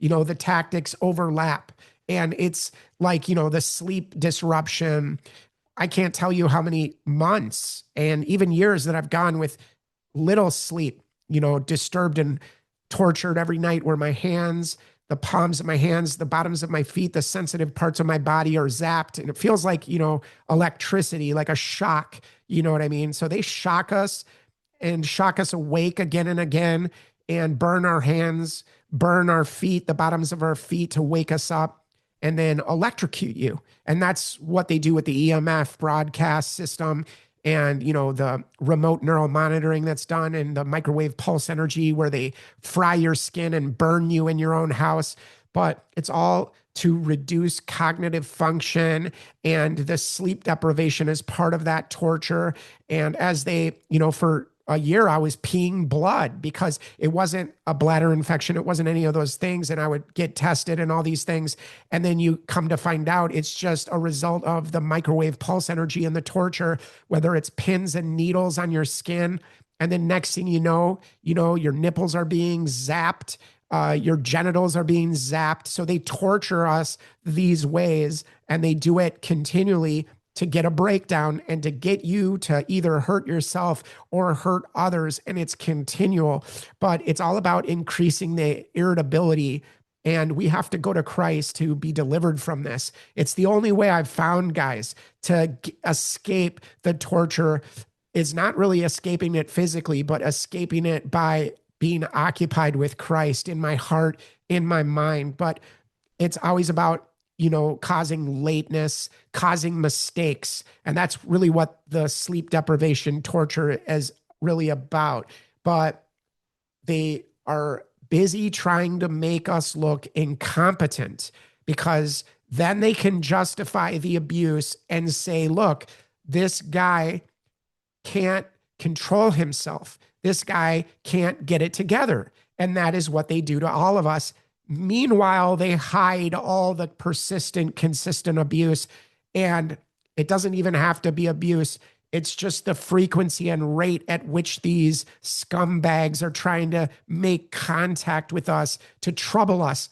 The tactics overlap. And it's like, the sleep disruption. I can't tell you how many months and even years that I've gone with little sleep, disturbed and tortured every night, where my hands, the palms of my hands, the bottoms of my feet, the sensitive parts of my body are zapped. And it feels like, electricity, like a shock, you know what I mean? So they shock us and shock us awake again and again, and burn our hands, burn our feet, the bottoms of our feet, to wake us up, and then electrocute you. And that's what they do with the EMF broadcast system, and, the remote neural monitoring that's done, and the microwave pulse energy, where they fry your skin and burn you in your own house. But it's all to reduce cognitive function, and the sleep deprivation is part of that torture. And as they, for a year, I was peeing blood because it wasn't a bladder infection. It wasn't any of those things. And I would get tested and all these things. And then you come to find out it's just a result of the microwave pulse energy and the torture, whether it's pins and needles on your skin. And then next thing you know, your nipples are being zapped. Your genitals are being zapped. So they torture us these ways, and they do it continually to get a breakdown and to get you to either hurt yourself or hurt others. And it's continual, but it's all about increasing the irritability. And we have to go to Christ to be delivered from this. It's the only way I've found, guys, to escape the torture. Is not really escaping it physically, but escaping it by being occupied with Christ in my heart, in my mind. But it's always about, causing lateness, causing mistakes. And that's really what the sleep deprivation torture is really about. But they are busy trying to make us look incompetent, because then they can justify the abuse and say, look, this guy can't control himself. This guy can't get it together. And that is what they do to all of us. Meanwhile, they hide all the persistent, consistent abuse. And it doesn't even have to be abuse. It's just the frequency and rate at which these scumbags are trying to make contact with us to trouble us.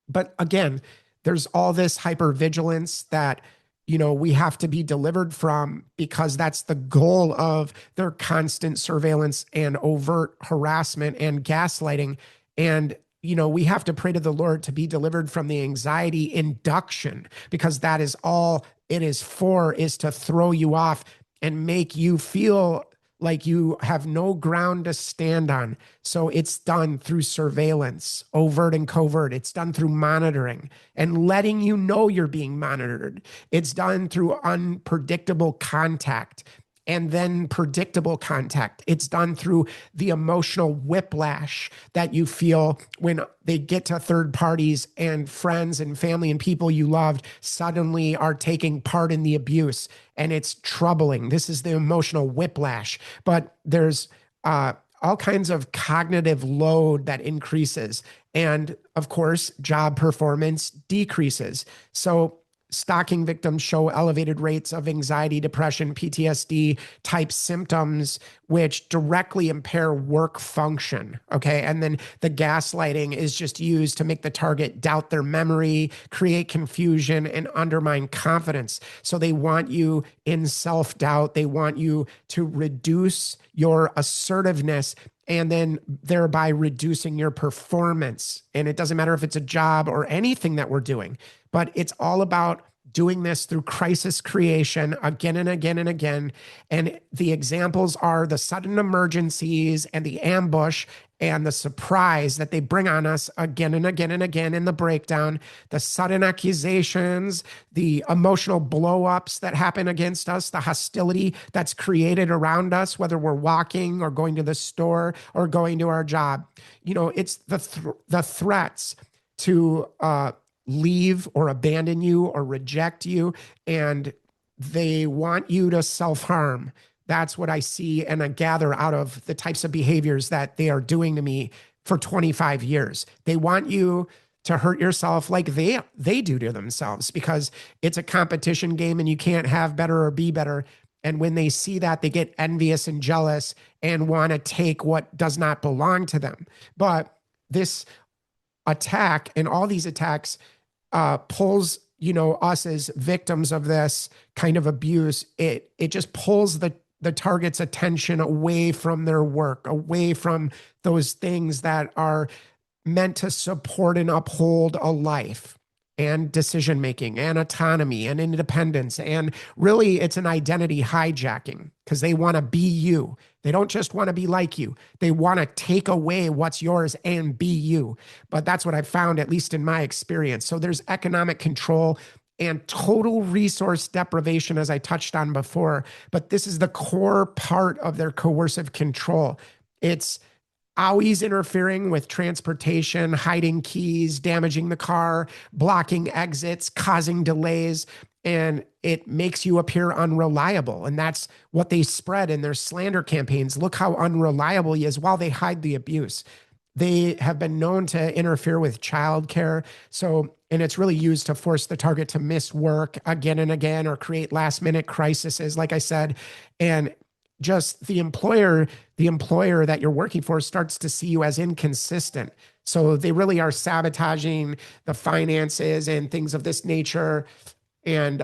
But again, there's all this hypervigilance that, we have to be delivered from, because that's the goal of their constant surveillance and overt harassment and gaslighting. And we have to pray to the Lord to be delivered from the anxiety induction, because that is all it is for, is to throw you off and make you feel like you have no ground to stand on. So it's done through surveillance, overt and covert. It's done through monitoring and letting you know you're being monitored. It's done through unpredictable contact and then predictable contact. It's done through the emotional whiplash that you feel when they get to third parties and friends and family and people you loved suddenly are taking part in the abuse. And it's troubling. This is the emotional whiplash. But there's all kinds of cognitive load that increases. And of course, job performance decreases. So stalking victims show elevated rates of anxiety, depression, PTSD type symptoms, which directly impair work function. Okay. And then the gaslighting is just used to make the target doubt their memory, create confusion, and undermine confidence. So they want you in self doubt. They want you to reduce your assertiveness and then thereby reducing your performance. And it doesn't matter if it's a job or anything that we're doing, but it's all about doing this through crisis creation again and again and again. And the examples are the sudden emergencies and the ambush and the surprise that they bring on us again and again and again in the breakdown, the sudden accusations, the emotional blow-ups that happen against us, the hostility that's created around us, whether we're walking or going to the store or going to our job. You know, it's the threats to leave or abandon you or reject you, and they want you to self-harm. That's what I see and I gather out of the types of behaviors that they are doing to me for 25 years. They want you to hurt yourself like they do to themselves, because it's a competition game and you can't have better or be better. And when they see that, they get envious and jealous and want to take what does not belong to them. But this attack and all these attacks pulls, you know, us as victims of this kind of abuse. It just pulls the target's attention away from their work, away from those things that are meant to support and uphold a life and decision making and autonomy and independence. And really, it's an identity hijacking because they want to be you. They don't just want to be like you. They want to take away what's yours and be you. But that's what I've found, at least in my experience. So there's economic control and total resource deprivation, as I touched on before. But this is the core part of their coercive control. It's always interfering with transportation, hiding keys, damaging the car, blocking exits, causing delays, and it makes you appear unreliable. And that's what they spread in their slander campaigns. Look how unreliable he is while they hide the abuse. They have been known to interfere with childcare. So, and it's really used to force the target to miss work again and again or create last minute crises, like I said. And just the employer that you're working for starts to see you as inconsistent. So they really are sabotaging the finances and things of this nature. And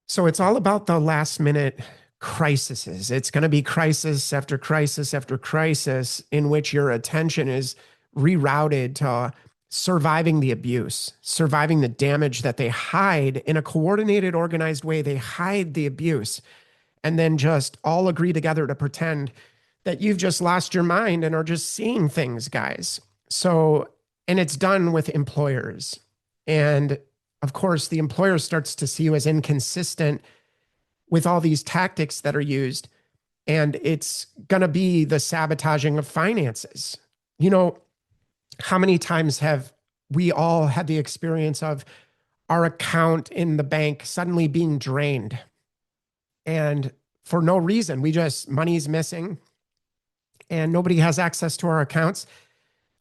so it's all about the last minute crises. It's going to be crisis after crisis after crisis in which your attention is rerouted to surviving the abuse, surviving the damage that they hide in a coordinated, organized way. They hide the abuse and then just all agree together to pretend that you've just lost your mind and are just seeing things, guys. So, and it's done with employers. And of course, the employer starts to see you as inconsistent with all these tactics that are used. And it's going to be the sabotaging of finances. You know, how many times have we all had the experience of our account in the bank suddenly being drained? And for no reason, money's missing and nobody has access to our accounts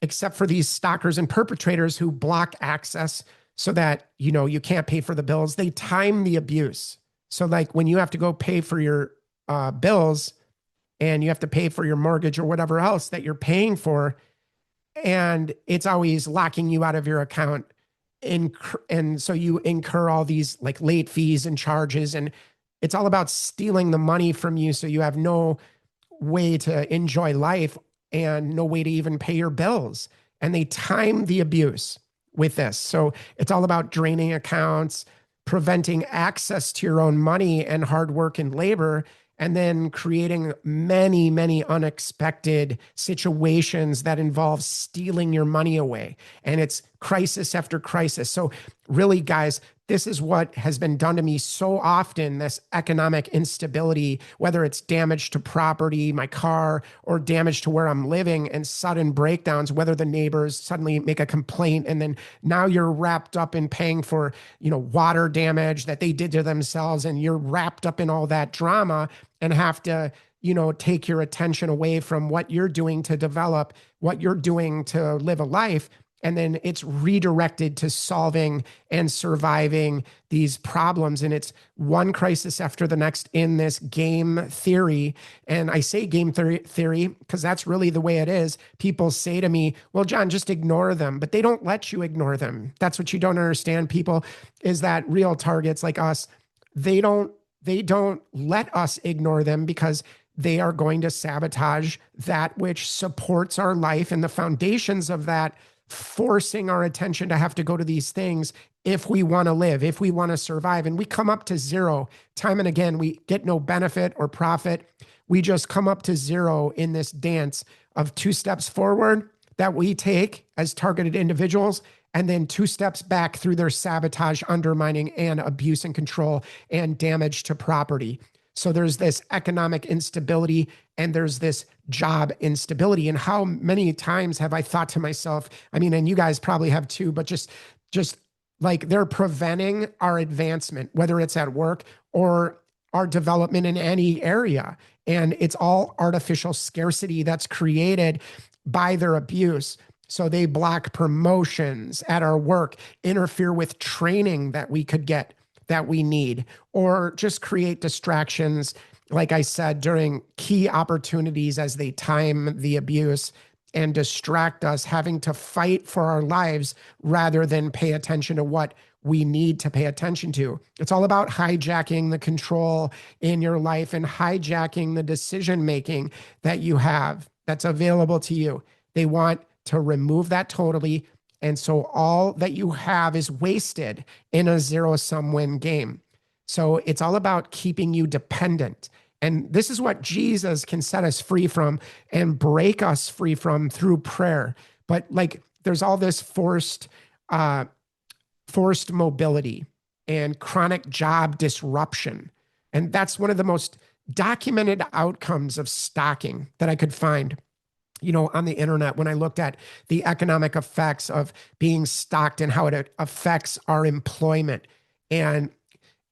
except for these stalkers and perpetrators who block access so that, you know, you can't pay for the bills. They time the abuse. So like when you have to go pay for your bills and you have to pay for your mortgage or whatever else that you're paying for, and it's always locking you out of your account. And so you incur all these like late fees and charges, and it's all about stealing the money from you. So you have no way to enjoy life and no way to even pay your bills. And they time the abuse with this. So it's all about draining accounts, preventing access to your own money and hard work and labor, and then creating many, many unexpected situations that involve stealing your money away. And it's crisis after crisis. So really, guys, this is what has been done to me so often, this economic instability, whether it's damage to property, my car, or damage to where I'm living, and sudden breakdowns, whether the neighbors suddenly make a complaint and then now you're wrapped up in paying for, water damage that they did to themselves, and you're wrapped up in all that drama and have to, take your attention away from what you're doing to develop, what you're doing to live a life. And then it's redirected to solving and surviving these problems. And it's one crisis after the next in this game theory. And I say game theory because that's really the way it is. People say to me, well, John, just ignore them, but they don't let you ignore them. That's what you don't understand, people, is that real targets like us, they don't let us ignore them, because they are going to sabotage that which supports our life and the foundations of that, forcing our attention to have to go to these things if we want to live, if we want to survive. And we come up to zero time and again. We get no benefit or profit. We just come up to zero in this dance of 2 steps forward that we take as targeted individuals, and then 2 steps back through their sabotage, undermining, and abuse and control and damage to property. So there's this economic instability and there's this job instability. And how many times have I thought to myself, and you guys probably have too, but just like they're preventing our advancement, whether it's at work or our development in any area. And it's all artificial scarcity that's created by their abuse. So they block promotions at our work, interfere with training that we could get, that we need, or just create distractions, like I said, during key opportunities as they time the abuse and distract us, having to fight for our lives rather than pay attention to what we need to pay attention to. It's all about hijacking the control in your life and hijacking the decision-making that you have that's available to you. They want to remove that totally. And so all that you have is wasted in a zero-sum win game. So it's all about keeping you dependent. And this is what Jesus can set us free from and break us free from through prayer. But there's all this forced mobility and chronic job disruption. And that's one of the most documented outcomes of stalking that I could find on the internet, when I looked at the economic effects of being stalked and how it affects our employment. And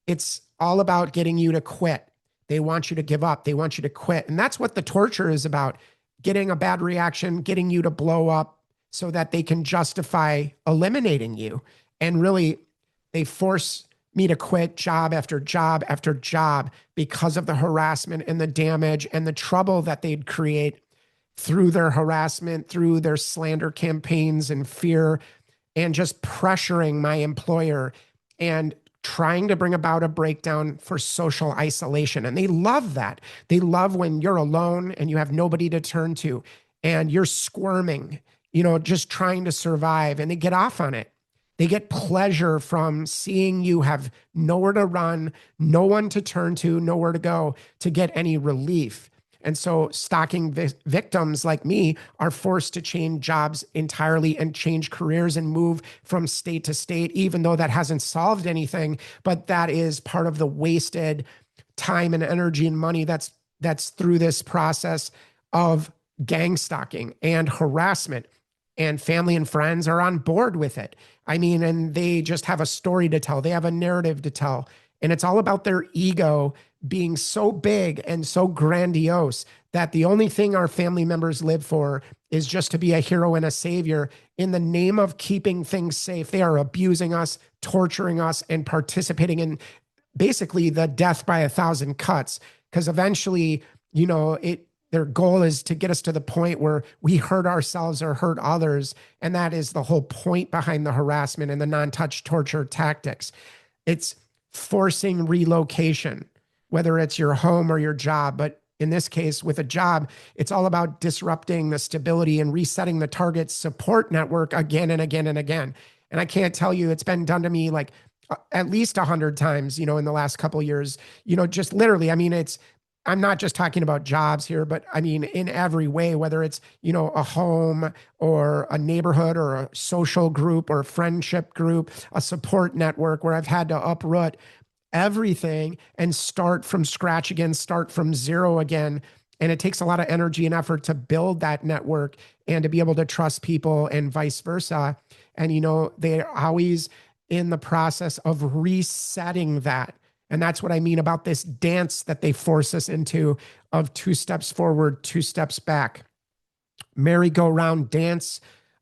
it's all about getting you to quit. They want you to give up. They want you to quit. And that's what the torture is about: getting a bad reaction, getting you to blow up so that they can justify eliminating you. And really, they force me to quit job after job after job because of the harassment and the damage and the trouble that they'd create through their harassment, through their slander campaigns and fear, and just pressuring my employer and trying to bring about a breakdown for social isolation. And they love that. They love when you're alone and you have nobody to turn to and you're squirming, just trying to survive, and they get off on it. They get pleasure from seeing you have nowhere to run, no one to turn to, nowhere to go to get any relief. And so stalking victims like me are forced to change jobs entirely and change careers and move from state to state, even though that hasn't solved anything. But that is part of the wasted time and energy and money that's through this process of gang stalking and harassment. And family and friends are on board with it. And they just have a story to tell. They have a narrative to tell. And it's all about their ego being so big and so grandiose that the only thing our family members live for is just to be a hero and a savior in the name of keeping things safe. They are abusing us, torturing us, and participating in basically the death by 1,000 cuts. Because eventually, their goal is to get us to the point where we hurt ourselves or hurt others. And that is the whole point behind the harassment and the non-touch torture tactics. It's forcing relocation, whether it's your home or your job. But in this case, with a job, it's all about disrupting the stability and resetting the target's support network again and again and again. And I can't tell you, it's been done to me at least 100 times, in the last couple of years, just literally, I'm not just talking about jobs here, but I mean, in every way, whether it's, a home or a neighborhood or a social group or a friendship group, a support network where I've had to uproot everything and start from scratch again, start from zero again. And it takes a lot of energy and effort to build that network and to be able to trust people and vice versa. And, they're always in the process of resetting that. And that's what I mean about this dance that they force us into of 2 steps forward, 2 steps back. Merry-go-round dance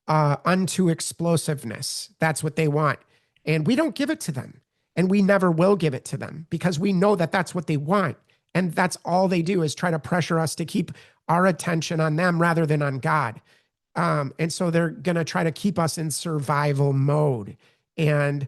unto explosiveness. That's what they want. And we don't give it to them. And we never will give it to them because we know that that's what they want. And that's all they do is try to pressure us to keep our attention on them rather than on God. And so they're going to try to keep us in survival mode. And,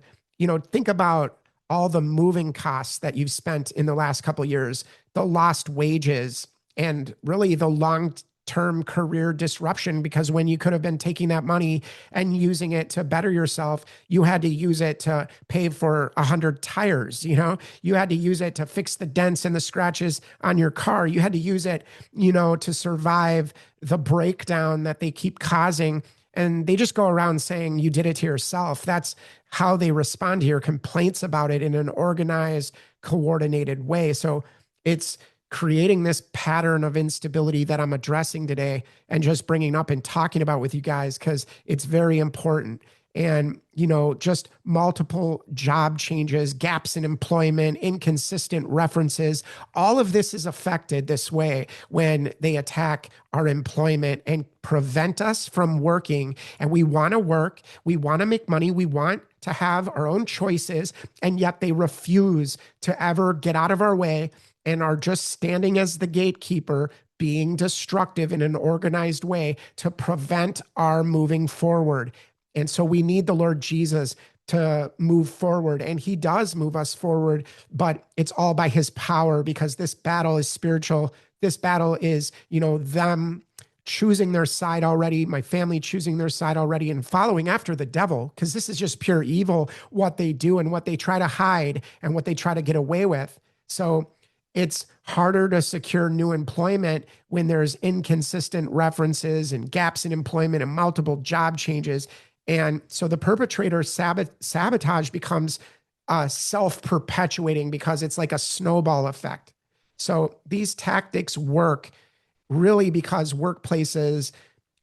think about all the moving costs that you've spent in the last couple of years, the lost wages, and really the long-term career disruption, because when you could have been taking that money and using it to better yourself, you had to use it to pay for 100 tires. You had to use it to fix the dents and the scratches on your car. You had to use it, to survive the breakdown that they keep causing. And they just go around saying you did it to yourself. That's how they respond to your complaints about it in an organized, coordinated way. So it's creating this pattern of instability that I'm addressing today and just bringing up and talking about with you guys because it's very important. And, just multiple job changes, gaps in employment, inconsistent references, all of this is affected this way when they attack our employment and prevent us from working. And we want to work, we want to make money, we want to have our own choices, and yet they refuse to ever get out of our way and are just standing as the gatekeeper, being destructive in an organized way to prevent our moving forward. And so we need the Lord Jesus to move forward. And he does move us forward, but it's all by his power because this battle is spiritual. This battle is, them choosing their side already, my family choosing their side already and following after the devil, because this is just pure evil, what they do and what they try to hide and what they try to get away with. So it's harder to secure new employment when there's inconsistent references and gaps in employment and multiple job changes. And so the perpetrator sabotage becomes self-perpetuating because it's like a snowball effect. So these tactics work really because workplaces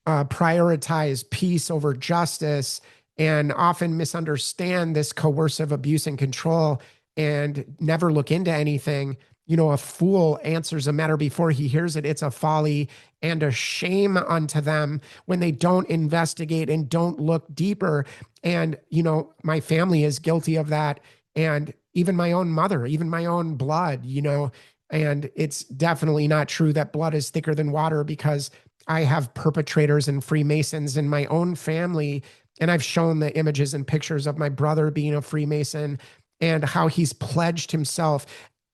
prioritize peace over justice and often misunderstand this coercive abuse and control and never look into anything. A fool answers a matter before he hears it. It's a folly and a shame unto them when they don't investigate and don't look deeper. And, my family is guilty of that. And even my own mother, even my own blood, and it's definitely not true that blood is thicker than water because I have perpetrators and Freemasons in my own family. And I've shown the images and pictures of my brother being a Freemason and how he's pledged himself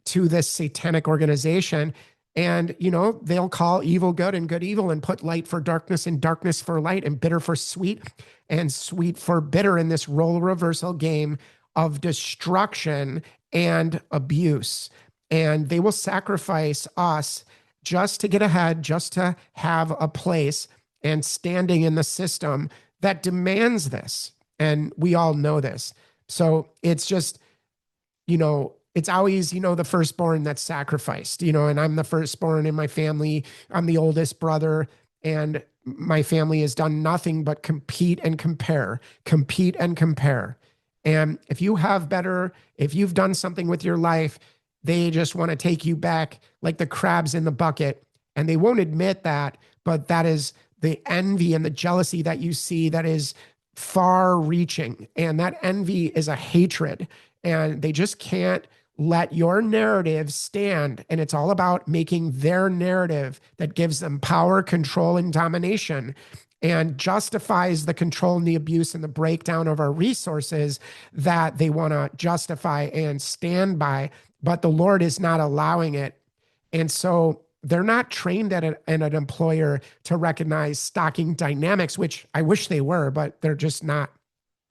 to this satanic organization. And, they'll call evil good and good evil and put light for darkness and darkness for light and bitter for sweet and sweet for bitter in this role reversal game of destruction and abuse. And they will sacrifice us just to get ahead, just to have a place and standing in the system that demands this. And we all know this. So it's just, it's always, the firstborn that's sacrificed, and I'm the firstborn in my family. I'm the oldest brother, and my family has done nothing but compete and compare, compete and compare. And if you've done something with your life, they just want to take you back like the crabs in the bucket. And they won't admit that, but that is the envy and the jealousy that you see that is far reaching. And that envy is a hatred. And they just can't let your narrative stand. And it's all about making their narrative that gives them power, control, and domination and justifies the control and the abuse and the breakdown of our resources that they want to justify and stand by. But the Lord is not allowing it. And so they're not trained at an employer to recognize stalking dynamics, which I wish they were, but they're just not.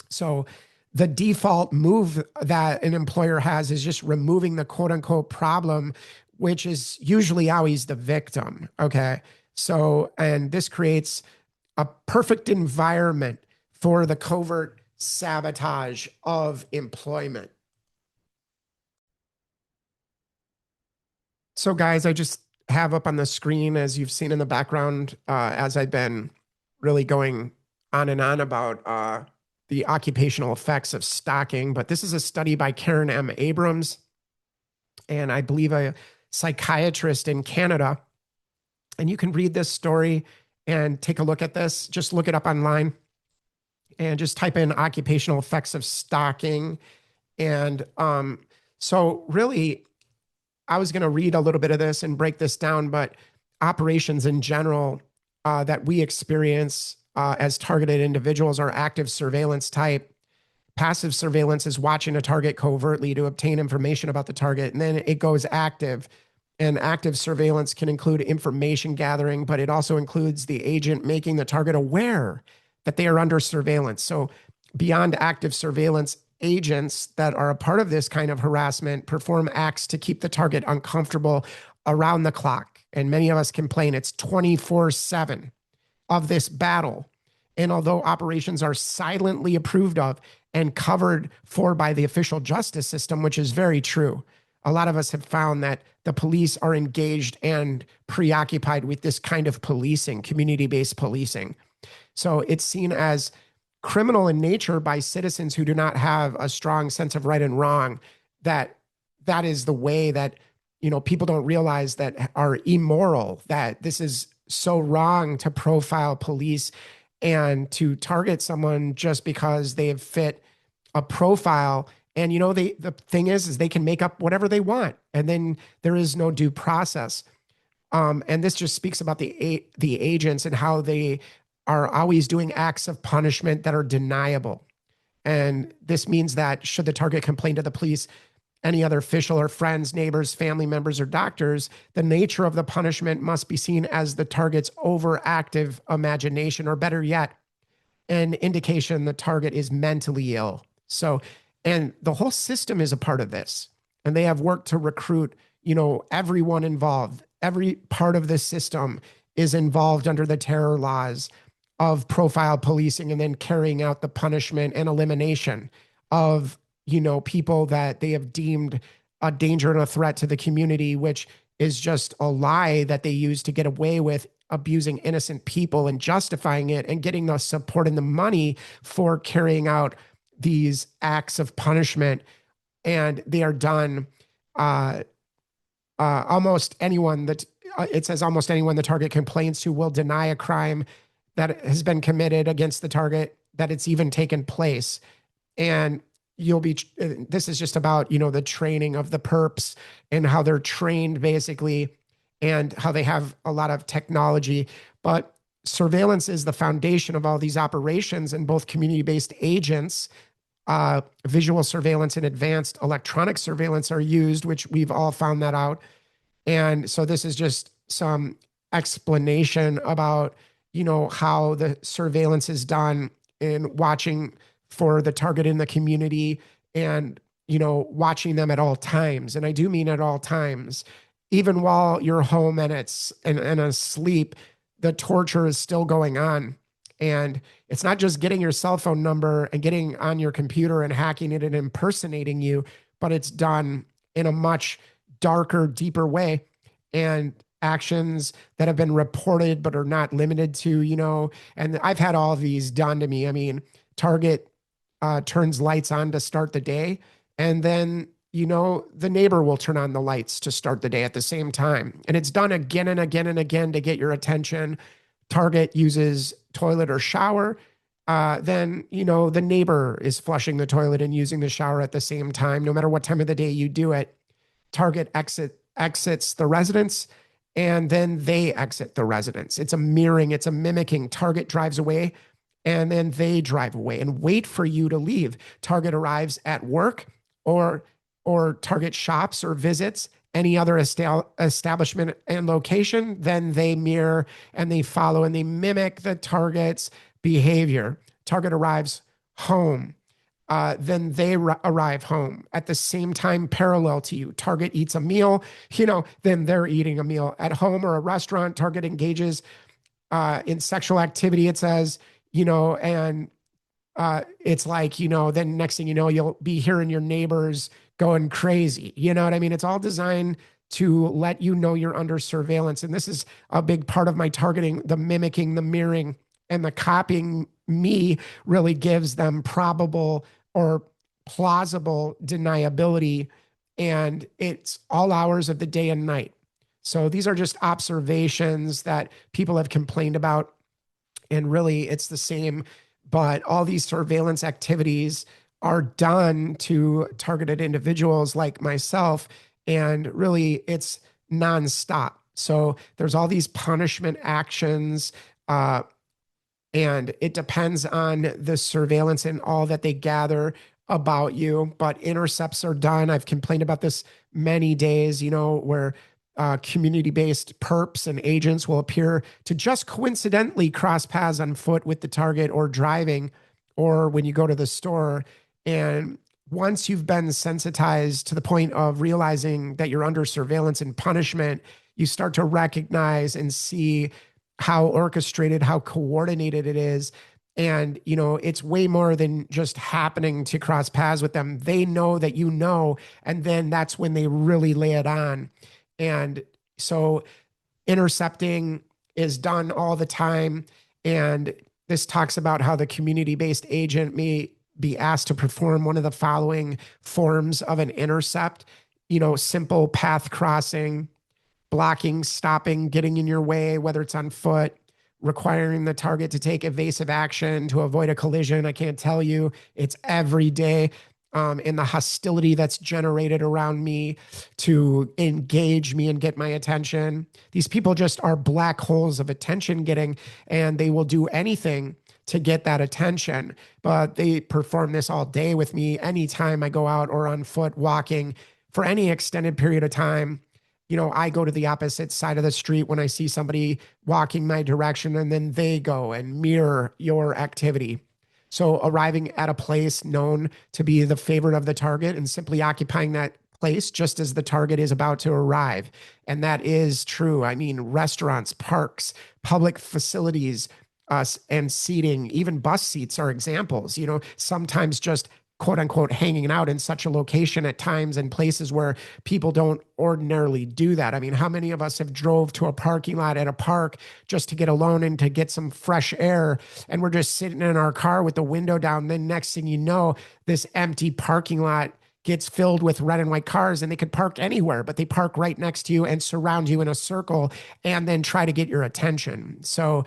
So the default move that an employer has is just removing the quote unquote problem which is usually always the victim. Okay. So, and this creates a perfect environment for the covert sabotage of employment. So, guys, I just have up on the screen, as you've seen in the background, as I've been really going on and on about the occupational effects of stalking. But this is a study by Karen M. Abrams, and I believe a psychiatrist in Canada. And you can read this story and take a look at this. Just look it up online and just type in occupational effects of stalking. And so, really, I was going to read a little bit of this and break this down, but operations in general that we experience as targeted individuals are active surveillance type. Passive surveillance is watching a target covertly to obtain information about the target, and then it goes active. And active surveillance can include information gathering, but it also includes the agent making the target aware that they are under surveillance. So beyond active surveillance, agents that are a part of this kind of harassment perform acts to keep the target uncomfortable around the clock. And many of us complain it's 24/7 of this battle. And although operations are silently approved of and covered for by the official justice system, which is very true, a lot of us have found that the police are engaged and preoccupied with this kind of policing, community-based policing. So it's seen as criminal in nature by citizens who do not have a strong sense of right and wrong, that is the way that, people don't realize that are immoral, that this is so wrong to profile police and to target someone just because they have fit a profile. And the thing is they can make up whatever they want, and then there is no due process. And this just speaks about the agents and how they are always doing acts of punishment that are deniable. And this means that should the target complain to the police, any other official or friends, neighbors, family members, or doctors, the nature of the punishment must be seen as the target's overactive imagination, or better yet, an indication the target is mentally ill. So, and the whole system is a part of this. And they have worked to recruit, everyone involved. Every part of this system is involved under the terror laws of profile policing, and then carrying out the punishment and elimination of, people that they have deemed a danger and a threat to the community, which is just a lie that they use to get away with abusing innocent people and justifying it and getting the support and the money for carrying out these acts of punishment. And they are done almost anyone that it says almost anyone the target complains to will deny a crime that has been committed against the target, that it's even taken place. And this is just about, the training of the perps and how they're trained basically, and how they have a lot of technology. But surveillance is the foundation of all these operations, and both community-based agents, visual surveillance and advanced electronic surveillance are used, which we've all found that out. And so this is just some explanation about, how the surveillance is done in watching for the target in the community, and, watching them at all times. And I do mean at all times, even while you're home and and asleep, the torture is still going on. And it's not just getting your cell phone number and getting on your computer and hacking it and impersonating you, but it's done in a much darker, deeper way. And actions that have been reported but are not limited to, and I've had all of these done to me. I mean, Target turns lights on to start the day, and then, the neighbor will turn on the lights to start the day at the same time. And it's done again and again and again to get your attention. Target uses toilet or shower. Then, the neighbor is flushing the toilet and using the shower at the same time. No matter what time of the day you do it, Target exits the residence, and then they exit the residence. It's a mirroring, it's a mimicking. Target drives away, and then they drive away and wait for you to leave. Target arrives at work, or Target shops or visits any other establishment and location, then they mirror and they follow and they mimic the target's behavior. Target arrives home. then they arrive home at the same time parallel to you. Target eats a meal, then they're eating a meal at home or a restaurant. Target engages in sexual activity, it says, and it's like, then next thing you know, you'll be hearing your neighbors going crazy. You know what I mean? It's all designed to let you know you're under surveillance. And this is a big part of my targeting. The mimicking, the mirroring, and the copying me really gives them probable or plausible deniability. And it's all hours of the day and night. So these are just observations that people have complained about. And really, it's the same, but all these surveillance activities are done to targeted individuals like myself. And really, it's nonstop. So there's all these punishment actions, and it depends on the surveillance and all that they gather about you. But intercepts are done. I've complained about this many days, where community-based perps and agents will appear to just coincidentally cross paths on foot with the target or driving, or when you go to the store. And once you've been sensitized to the point of realizing that you're under surveillance and punishment, you start to recognize and see how orchestrated, how coordinated it is. And, it's way more than just happening to cross paths with them. They know that and then that's when they really lay it on. And so intercepting is done all the time. And this talks about how the community-based agent may be asked to perform one of the following forms of an intercept, simple path crossing, blocking, stopping, getting in your way, whether it's on foot, requiring the target to take evasive action to avoid a collision. I can't tell you, it's every day. In the hostility that's generated around me to engage me and get my attention. These people just are black holes of attention getting, and they will do anything to get that attention. But they perform this all day with me anytime I go out or on foot walking for any extended period of time. I go to the opposite side of the street when I see somebody walking my direction, and then they go and mirror your activity. So arriving at a place known to be the favorite of the target and simply occupying that place just as the target is about to arrive. And that is true. I mean, restaurants, parks, public facilities, and seating, even bus seats are examples, sometimes just quote unquote hanging out in such a location at times and places where people don't ordinarily do that. I mean, how many of us have drove to a parking lot at a park just to get alone and to get some fresh air, and we're just sitting in our car with the window down. Then next thing you know, this empty parking lot gets filled with red and white cars, and they could park anywhere, but they park right next to you and surround you in a circle and then try to get your attention. So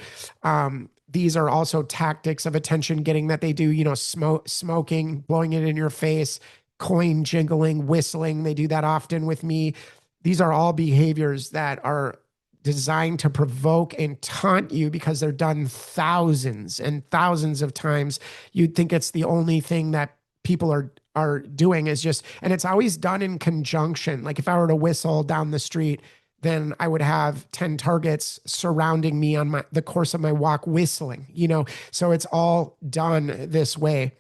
these are also tactics of attention getting that they do, smoking, blowing it in your face, coin jingling, whistling. They do that often with me. These are all behaviors that are designed to provoke and taunt you because they're done thousands and thousands of times. You'd think it's the only thing that people are doing is just, and it's always done in conjunction. Like if I were to whistle down the street, then I would have 10 targets surrounding me on the course of my walk whistling, so it's all done this way.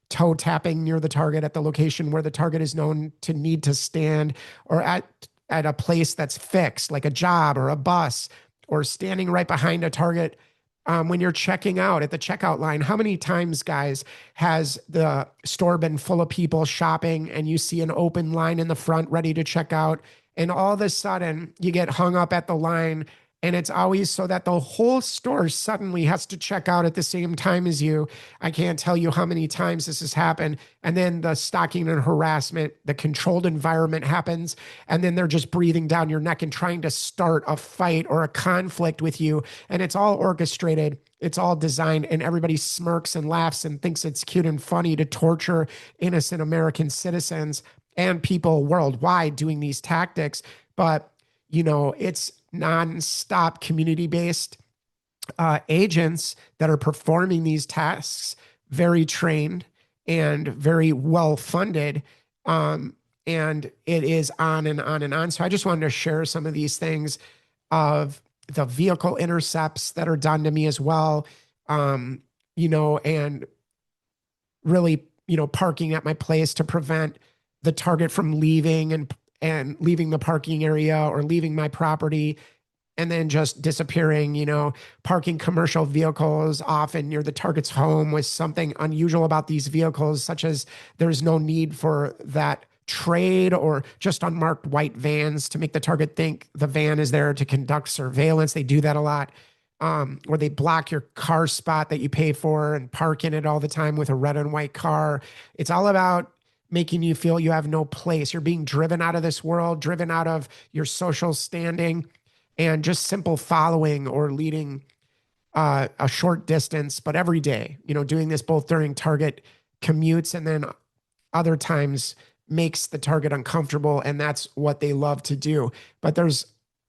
Toe tapping near the target at the location where the target is known to need to stand, or at a place that's fixed, like a job or a bus, or standing right behind a target when you're checking out at the checkout line. How many times, guys, has the store been full of people shopping and you see an open line in the front ready to check out, and all of a sudden you get hung up at the line, and it's always so that the whole store suddenly has to check out at the same time as you. I can't tell you how many times this has happened. And then the stalking and harassment, the controlled environment happens, and then they're just breathing down your neck and trying to start a fight or a conflict with you. And it's all orchestrated. It's all designed, and everybody smirks and laughs and thinks it's cute and funny to torture innocent American citizens and people worldwide doing these tactics. But, it's nonstop community-based agents that are performing these tasks, very trained and very well-funded. And it is on and on and on. So I just wanted to share some of these things of the vehicle intercepts that are done to me as well. And really, parking at my place to prevent the target from leaving and leaving the parking area or leaving my property and then just disappearing, parking commercial vehicles often near the target's home with something unusual about these vehicles, such as there's no need for that trade or just unmarked white vans to make the target think the van is there to conduct surveillance. They do that a lot. Or they block your car spot that you pay for and park in it all the time with a red and white car. It's all about making you feel you have no place. You're being driven out of this world, driven out of your social standing, and just simple following or leading a short distance, but every day, doing this both during target commutes and then other times makes the target uncomfortable. And that's what they love to do. But there's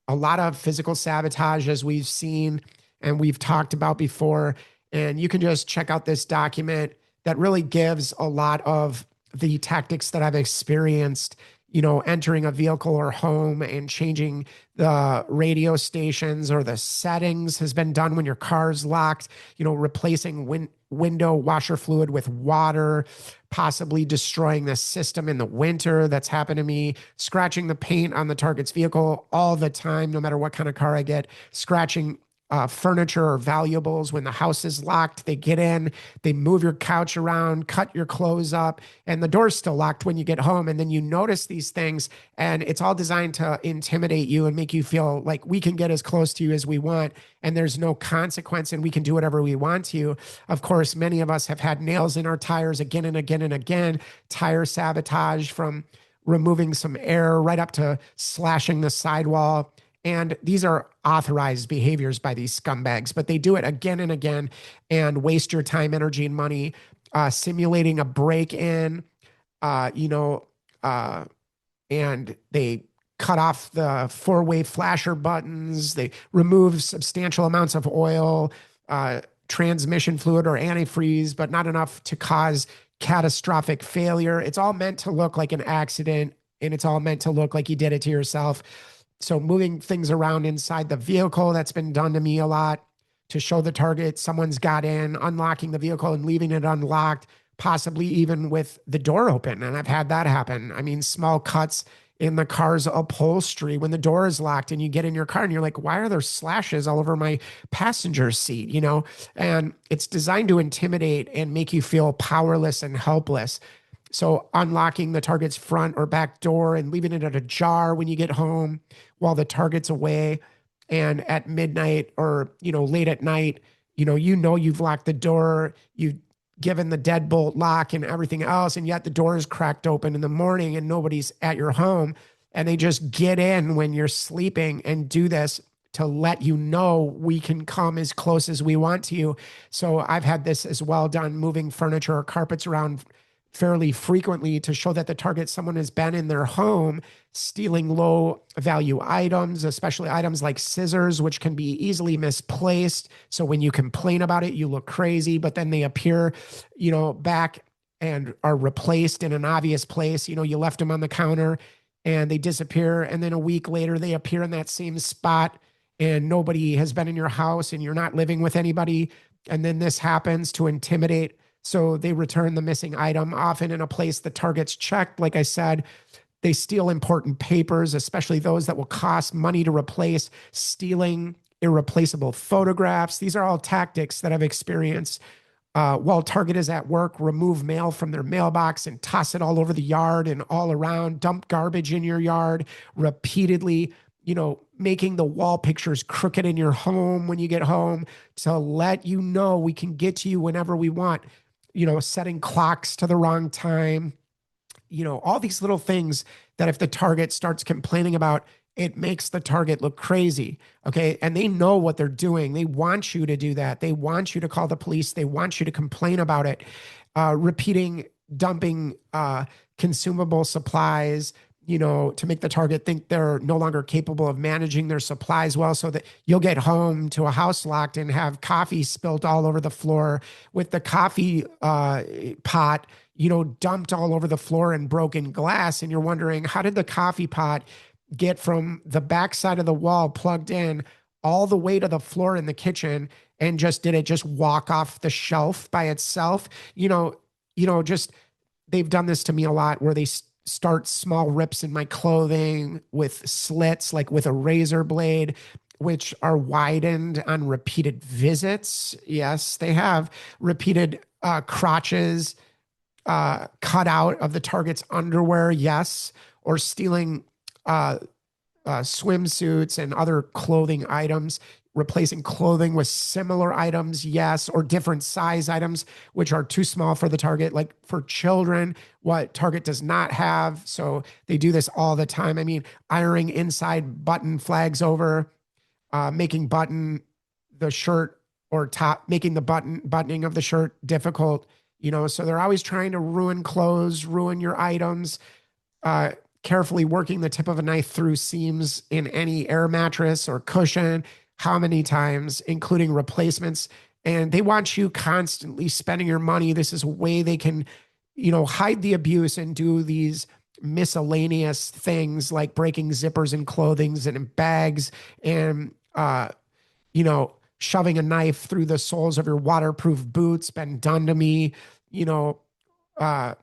a lot of physical sabotage, as we've seen and we've talked about before. And you can just check out this document that really gives a lot of the tactics that I've experienced, entering a vehicle or home and changing the radio stations or the settings has been done when your car's locked, replacing window washer fluid with water, possibly destroying the system in the winter. That's happened to me. Scratching the paint on the target's vehicle all the time, no matter what kind of car I get, scratching furniture or valuables. When the house is locked, they get in, they move your couch around, cut your clothes up, and the door's still locked when you get home. And then you notice these things, and it's all designed to intimidate you and make you feel like we can get as close to you as we want, and there's no consequence, and we can do whatever we want to you. Of course, many of us have had nails in our tires again and again and again, tire sabotage from removing some air right up to slashing the sidewall. And these are authorized behaviors by these scumbags, but they do it again and again and waste your time, energy, and money, simulating a break-in, and they cut off the four-way flasher buttons. They remove substantial amounts of oil, transmission fluid, or antifreeze, but not enough to cause catastrophic failure. It's all meant to look like an accident, and it's all meant to look like you did it to yourself. So moving things around inside the vehicle, that's been done to me a lot to show the target someone's got in, unlocking the vehicle and leaving it unlocked, possibly even with the door open. And I've had that happen. I mean, small cuts in the car's upholstery when the door is locked and you get in your car and you're like, why are there slashes all over my passenger seat? And it's designed to intimidate and make you feel powerless and helpless. So unlocking the target's front or back door and leaving it ajar when you get home while the target's away, and at midnight or, late at night, you've locked the door, you've given the deadbolt lock and everything else, and yet the door is cracked open in the morning and nobody's at your home, and they just get in when you're sleeping and do this to let you know we can come as close as we want to you. So I've had this as well done, moving furniture or carpets around fairly frequently to show that the target, someone has been in their home stealing low value items, especially items like scissors, which can be easily misplaced. So when you complain about it, you look crazy, but then they appear, back and are replaced in an obvious place. You left them on the counter and they disappear. And then a week later, they appear in that same spot and nobody has been in your house and you're not living with anybody. And then this happens to intimidate. So they return the missing item, often in a place the target's checked. Like I said, they steal important papers, especially those that will cost money to replace, stealing irreplaceable photographs. These are all tactics that I've experienced. While target is at work, remove mail from their mailbox and toss it all over the yard and all around, dump garbage in your yard repeatedly, making the wall pictures crooked in your home when you get home to let you know we can get to you whenever we want. Setting clocks to the wrong time, all these little things that if the target starts complaining about, it makes the target look crazy. Okay. And they know what they're doing. They want you to do that. They want you to call the police. They want you to complain about it. Repeating, dumping consumable supplies, to make the target think they're no longer capable of managing their supplies well, so that you'll get home to a house locked and have coffee spilt all over the floor with the coffee pot, dumped all over the floor and broken glass. And you're wondering, how did the coffee pot get from the back side of the wall plugged in all the way to the floor in the kitchen? And did it just walk off the shelf by itself? Just they've done this to me a lot where they start small rips in my clothing with slits, like with a razor blade, which are widened on repeated visits. Yes, they have repeated crotches cut out of the target's underwear. Yes, or stealing uh, swimsuits and other clothing items, replacing clothing with similar items, yes, or different size items, which are too small for the target, like for children, what Target does not have. So they do this all the time. I mean, ironing inside button flags over, making the shirt or top, making the buttoning of the shirt difficult. So they're always trying to ruin clothes, ruin your items, uh, carefully working the tip of a knife through seams in any air mattress or cushion, how many times, including replacements. And they want you constantly spending your money. This is a way they can, hide the abuse and do these miscellaneous things like breaking zippers in clothings and in bags and, shoving a knife through the soles of your waterproof boots, been done to me, you know, uh,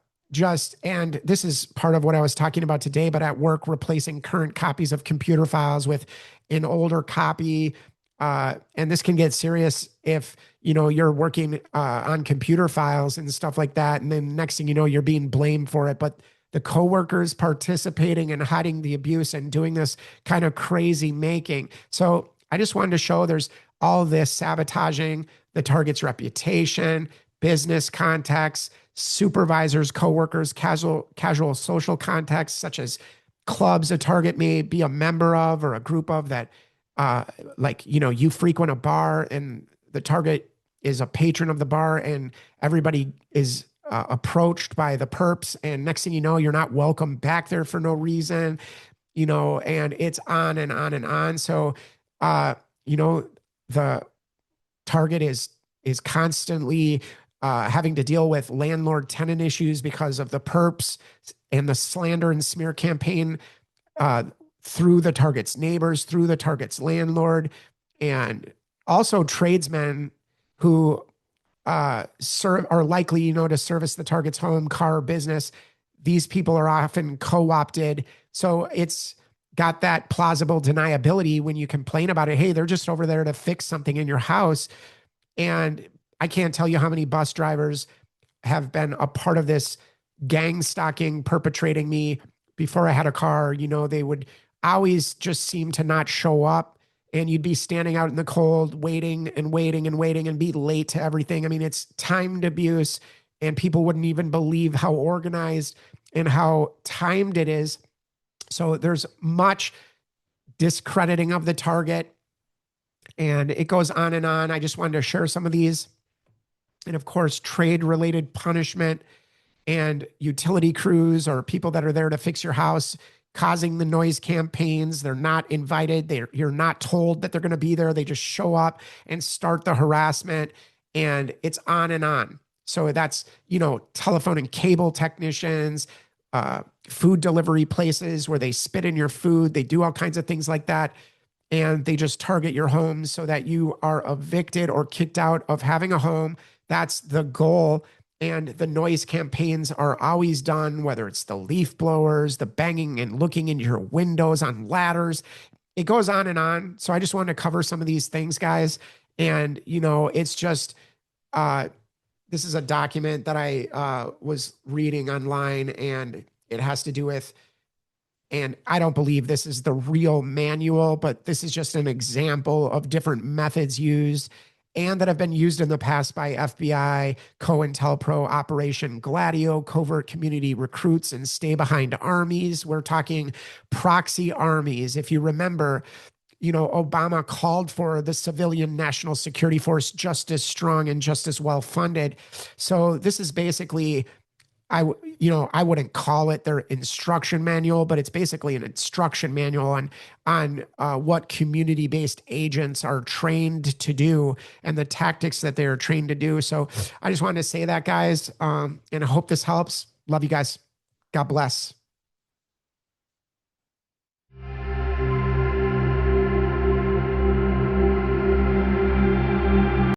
and this is part of what I was talking about today, but at work, replacing current copies of computer files with an older copy. And this can get serious if, you're working on computer files and stuff like that. And then next thing you know, you're being blamed for it. But the coworkers participating and hiding the abuse and doing this kind of crazy making. So I just wanted to show there's all this sabotaging the target's reputation, business contacts, supervisors, coworkers, casual social contacts, such as clubs a target may be a member of or a group of that, you frequent a bar and the target is a patron of the bar and everybody is approached by the perps. And next thing you know, you're not welcome back there for no reason, and it's on and on and on. So, the target is constantly having to deal with landlord tenant issues because of the perps and the slander and smear campaign through the target's neighbors, through the target's landlord, and also tradesmen who are likely, to service the target's home, car, business. These people are often co-opted. So it's got that plausible deniability when you complain about it. Hey, they're just over there to fix something in your house. And I can't tell you how many bus drivers have been a part of this gang stalking, perpetrating me before I had a car. They would always just seem to not show up and you'd be standing out in the cold, waiting and waiting and waiting and be late to everything. I mean, it's timed abuse and people wouldn't even believe how organized and how timed it is. So there's much discrediting of the target and it goes on and on. I just wanted to share some of these. And of course, trade related punishment and utility crews or people that are there to fix your house, causing the noise campaigns. They're not invited. You're not told that they're going to be there. They just show up and start the harassment and it's on and on. So that's, telephone and cable technicians, food delivery places where they spit in your food. They do all kinds of things like that. And they just target your home so that you are evicted or kicked out of having a home. That's the goal. And the noise campaigns are always done, whether it's the leaf blowers, the banging and looking into your windows on ladders. It goes on and on. So I just wanted to cover some of these things, guys. And, it's just, this is a document that I was reading online and it has to do with, and I don't believe this is the real manual, but this is just an example of different methods used and that have been used in the past by FBI, COINTELPRO, Operation Gladio, covert community recruits, and stay behind armies. We're talking proxy armies. If you remember, Obama called for the civilian national security force just as strong and just as well funded. So this is basically, I wouldn't call it their instruction manual, but it's basically an instruction manual on what community-based agents are trained to do and the tactics that they are trained to do. So I just wanted to say that, guys, and I hope this helps. Love you guys. God bless.